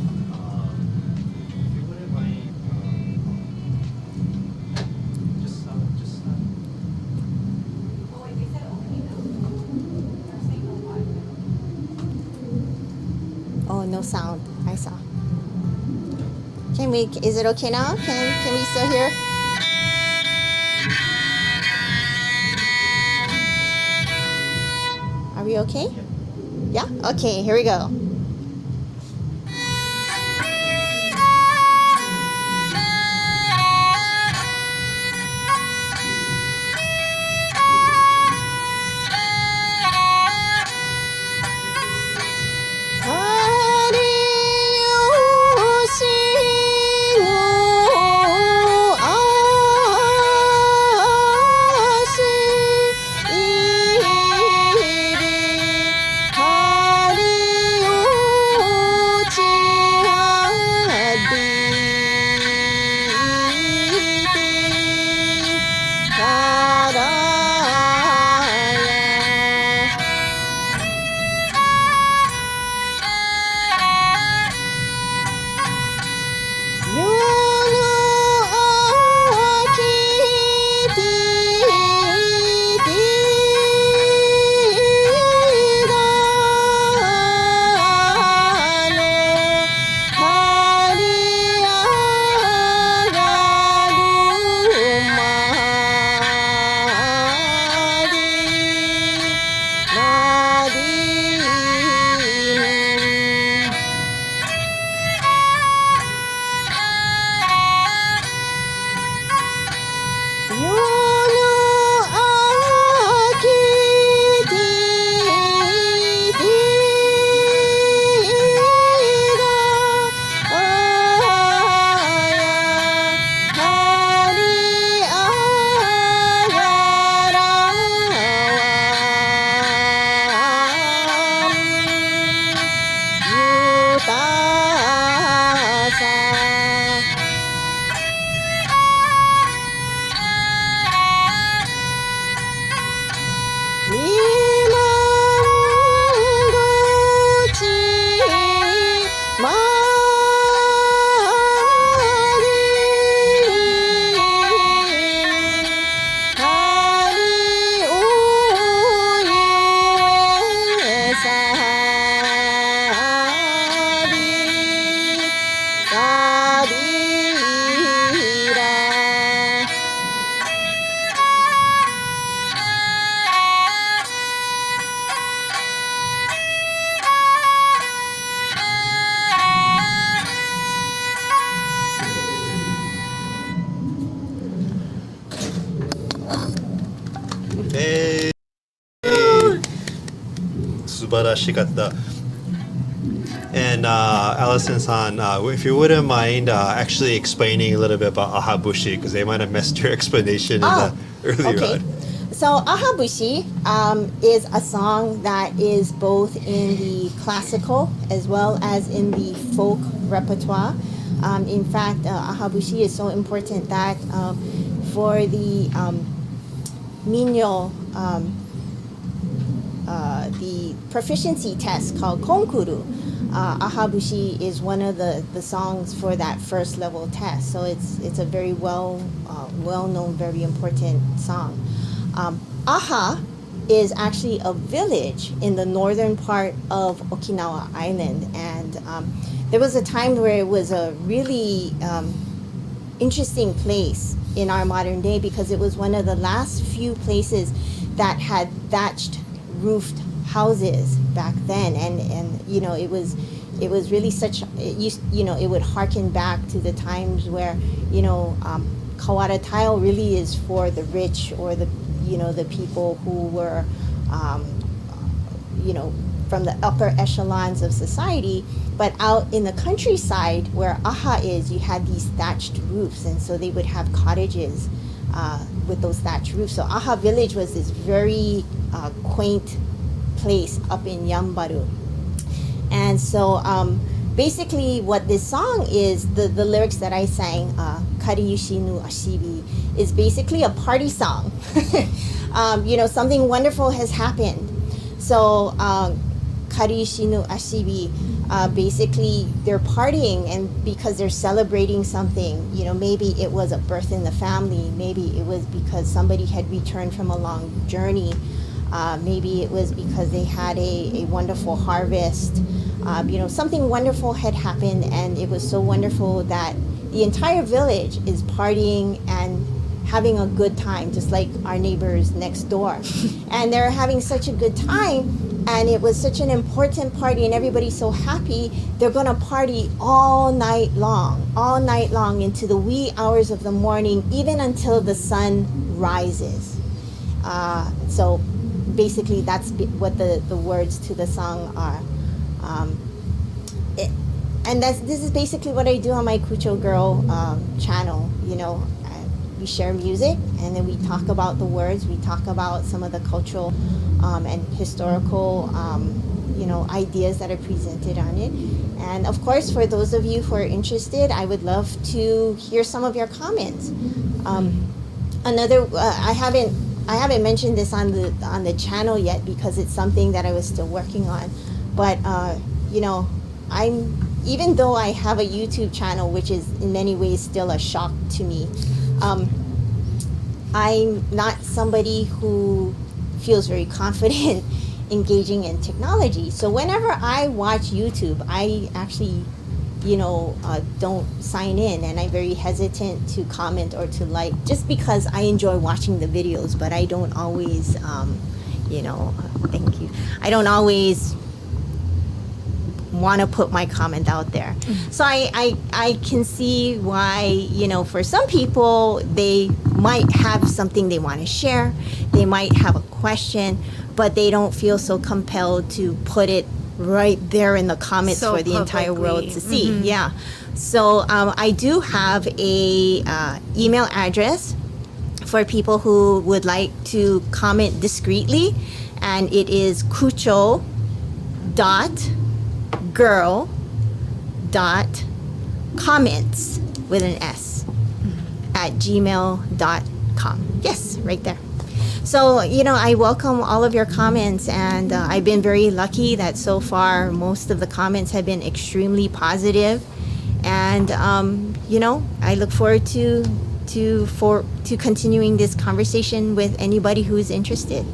Oh, no sound. I saw. Is it okay now? Can we still hear? Are we okay? Yeah? Okay, here we go.
subarashikatta. And Allison-san, if you wouldn't mind actually explaining a little bit about ahabushi, because they might have messed your explanation in the earlier
okay.
on.
So ahabushi is a song that is both in the classical as well as in the folk repertoire. In fact, ahabushi is so important that for the minyo, the proficiency test called konkuru, ahabushi is one of the songs for that first level test. So it's a very well known, very important song. Aha is actually a village in the northern part of Okinawa Island, and there was a time where it was a really interesting place in our modern day because it was one of the last few places that had thatched roofed houses back then, and you know, it was really such, it would harken back to the times where, kawara tile really is for the rich or the people who were from the upper echelons of society. But out in the countryside where aha is, you had these thatched roofs, and so they would have cottages with those thatched roofs. So aha village was this very quaint place up in Yambaru. And so basically what this song is, the lyrics that I sang, Kariyushi nu Ashibi, is basically a party song. Something wonderful has happened. So Kariyushi nu Ashibi, basically they're partying, and because they're celebrating something, maybe it was a birth in the family, maybe it was because somebody had returned from a long journey, maybe it was because they had a wonderful harvest. Something wonderful had happened, and it was so wonderful that the entire village is partying and having a good time, just like our neighbors next door. And they're having such a good time, and it was such an important party, and everybody's so happy. They're gonna party all night long into the wee hours of the morning, even until the sun rises. So basically that's what the words to the song are. This is basically what I do on my Kucho Girl channel. We share music, and then we talk about the words, we talk about some of the cultural and historical ideas that are presented on it. And of course, for those of you who are interested, I would love to hear some of your comments. I haven't mentioned this on the channel yet because it's something that I was still working on. But even though I have a YouTube channel, which is in many ways still a shock to me, I'm not somebody who feels very confident engaging in technology. So whenever I watch YouTube, I actually, don't sign in, and I'm very hesitant to comment or to like, just because I enjoy watching the videos, but I don't always, thank you. I don't always want to put my comment out there. So I can see why, for some people, they might have something they want to share, they might have a question, but they don't feel so compelled to put it right there in the comments
So
for the entire world
publicly.
to see. Yeah. So I do have a email address for people who would like to comment discreetly, and it is kucho.girl.comments with an S at gmail.com. Yes, right there. So, I welcome all of your comments, and I've been very lucky that so far most of the comments have been extremely positive. And, I look forward to continuing this conversation with anybody who is interested.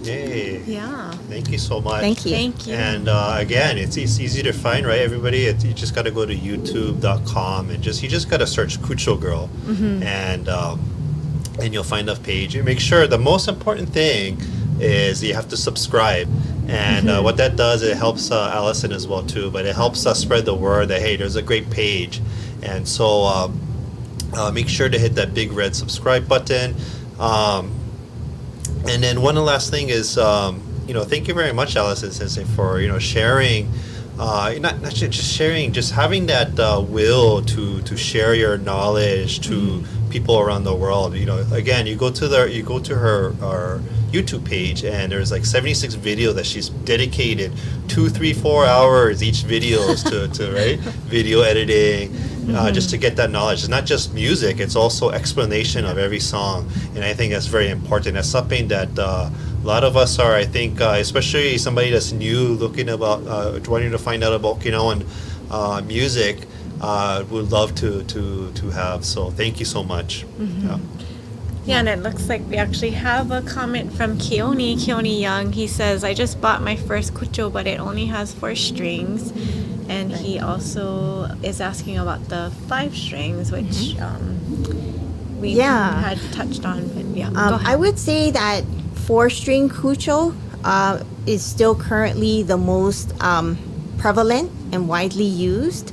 Yay.
Yeah.
Thank you so much.
Thank you.
Thank you.
And again, it's easy to find, right? Everybody, you just got to go to youtube.com and you just got to search Kucho Girl, and you'll find a page. And make sure the most important thing is you have to subscribe. And what that does, it helps Allison as well too, but it helps us spread the word that, hey, there's a great page. And so make sure to hit that big red subscribe button. And then one last thing is thank you very much, Allison Sensei, for sharing. Not just sharing, just having that will to share your knowledge to people around the world. Again, you go to her YouTube page, and there's like 76 videos that she's dedicated 2, 3, 4 hours each videos to right video editing, just to get that knowledge. It's not just music; it's also explanation of every song, and I think that's very important. That's something that a lot of us are, I think, especially somebody that's new, looking about wanting to find out about Okinawan music, would love to have. So thank you so much.
Yeah, and it looks like we actually have a comment from Keone Young. He says, I just bought my first kucho, but it only has 4 strings. And he also is asking about the 5 strings, which we had touched on. But yeah, go ahead.
I would say that 4-string kucho is still currently the most prevalent and widely used.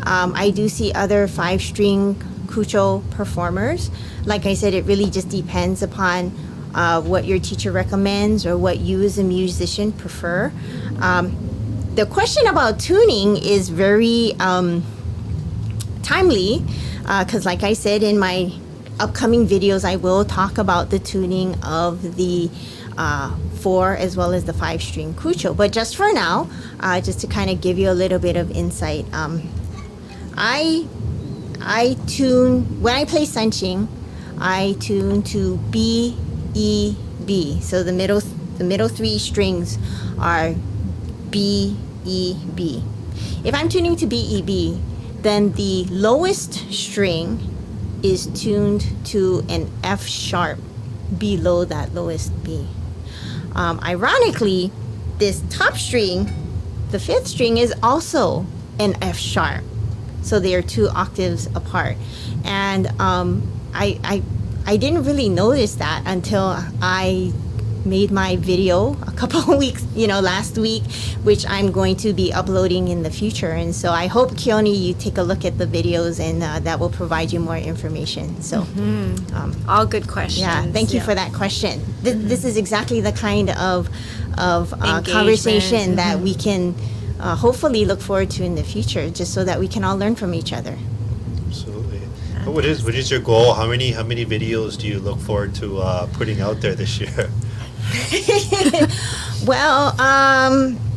I do see other 5-string kucho performers. Like I said, it really just depends upon what your teacher recommends or what you as a musician prefer. The question about tuning is very timely because, like I said, in my upcoming videos, I will talk about the tuning of the 4 as well as the 5-string kucho. But just for now, just to kind of give you a little bit of insight, I tune, when I play Sanching, I tune to B, E, B. So the middle 3 strings are B, E, B. If I'm tuning to B, E, B, then the lowest string is tuned to an F sharp below that lowest B. Ironically, this top string, the 5th string, is also an F sharp. So they are 2 octaves apart. And I didn't really notice that until I made my video a couple of weeks, last week, which I'm going to be uploading in the future. And so I hope, Keone, you take a look at the videos, and that will provide you more information. So
all good questions.
Yeah, thank you for that question. This is exactly the kind of conversation that we can hopefully look forward to in the future, just so that we can all learn from each other.
Absolutely. What is your goal? How many videos do you look forward to putting out there this year?
Well,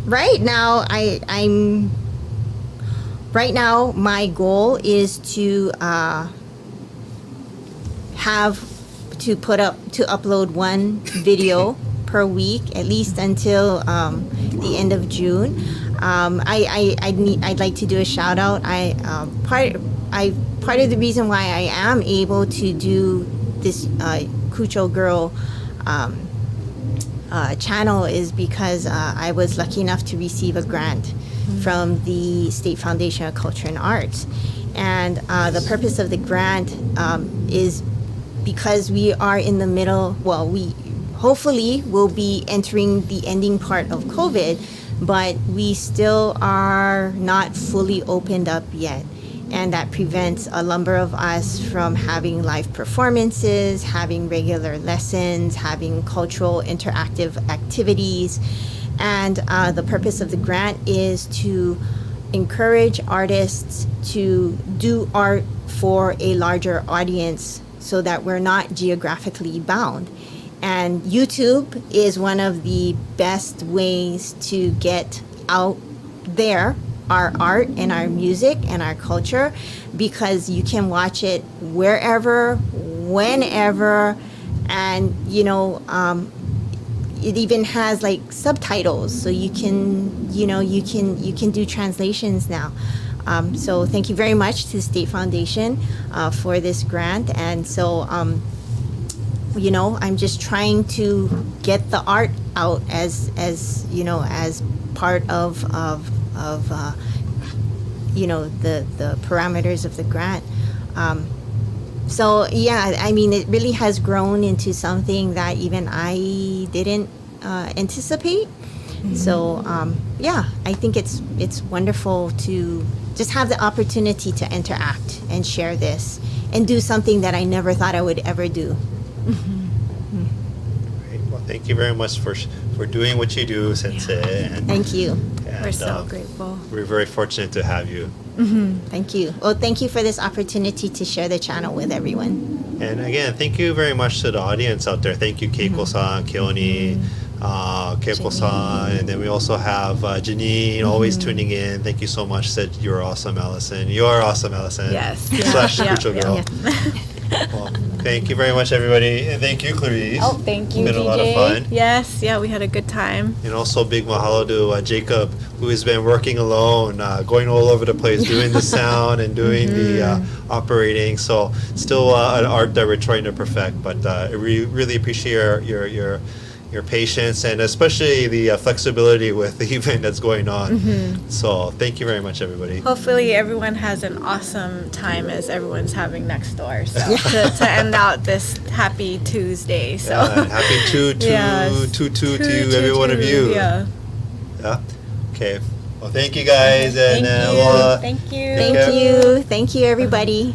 right now my goal is to upload 1 video per week, at least until the end of June. I'd like to do a shout out. Part of the reason why I am able to do this Kucho Girl channel is because I was lucky enough to receive a grant from the State Foundation of Culture and Arts. And the purpose of the grant is because we are in the middle, we hopefully will be entering the ending part of COVID, but we still are not fully opened up yet. And that prevents a number of us from having live performances, having regular lessons, having cultural interactive activities. And the purpose of the grant is to encourage artists to do art for a larger audience so that we're not geographically bound. And YouTube is one of the best ways to get out there our art and our music and our culture, because you can watch it wherever, whenever, and it even has like subtitles, so you can do translations now. So thank you very much to the State Foundation for this grant. And so I'm just trying to get the art out as part of the parameters of the grant. So yeah, I mean, it really has grown into something that even I didn't anticipate. Mm-hmm. So yeah, I think it's wonderful to just have the opportunity to interact and share this and do something that I never thought I would ever do.
Mm-hmm. Great. Well, thank you very much for doing what you do, Sensei. And,
Thank you.
We're
and,
so grateful.
We're very fortunate to have you.
Thank you. Well, thank you for this opportunity to share the channel with everyone.
And again, thank you very much to the audience out there. Thank you, Keiko-san, Keoni, Keiko-san, and then we also have Janine always tuning in. Thank you so much. Said you're awesome, Allison. You're awesome, Allison.
Yes.
Slash
Yeah,
Kucho
yeah,
Girl. Well, thank you very much, everybody, and thank you, Clarice.
Oh, thank you,
It's been a lot of
DJ.
fun.
Yes, yeah, we had a good time.
And also big mahalo to Jacob, who has been working alone, going all over the place, doing the sound and doing the operating. So still an art that we're trying to perfect. But we really appreciate your patience and especially the flexibility with the event that's going on. So thank you very much, everybody.
Hopefully everyone has an awesome time as everyone's having next door. So to end out this happy Tuesday. So
And happy to
Yes.
to every one of you.
Yeah.
Yeah. Okay. Well, thank you guys, and
Thank you.
aloha.
Thank you.
Take
Thank
care.
you. Thank you, everybody.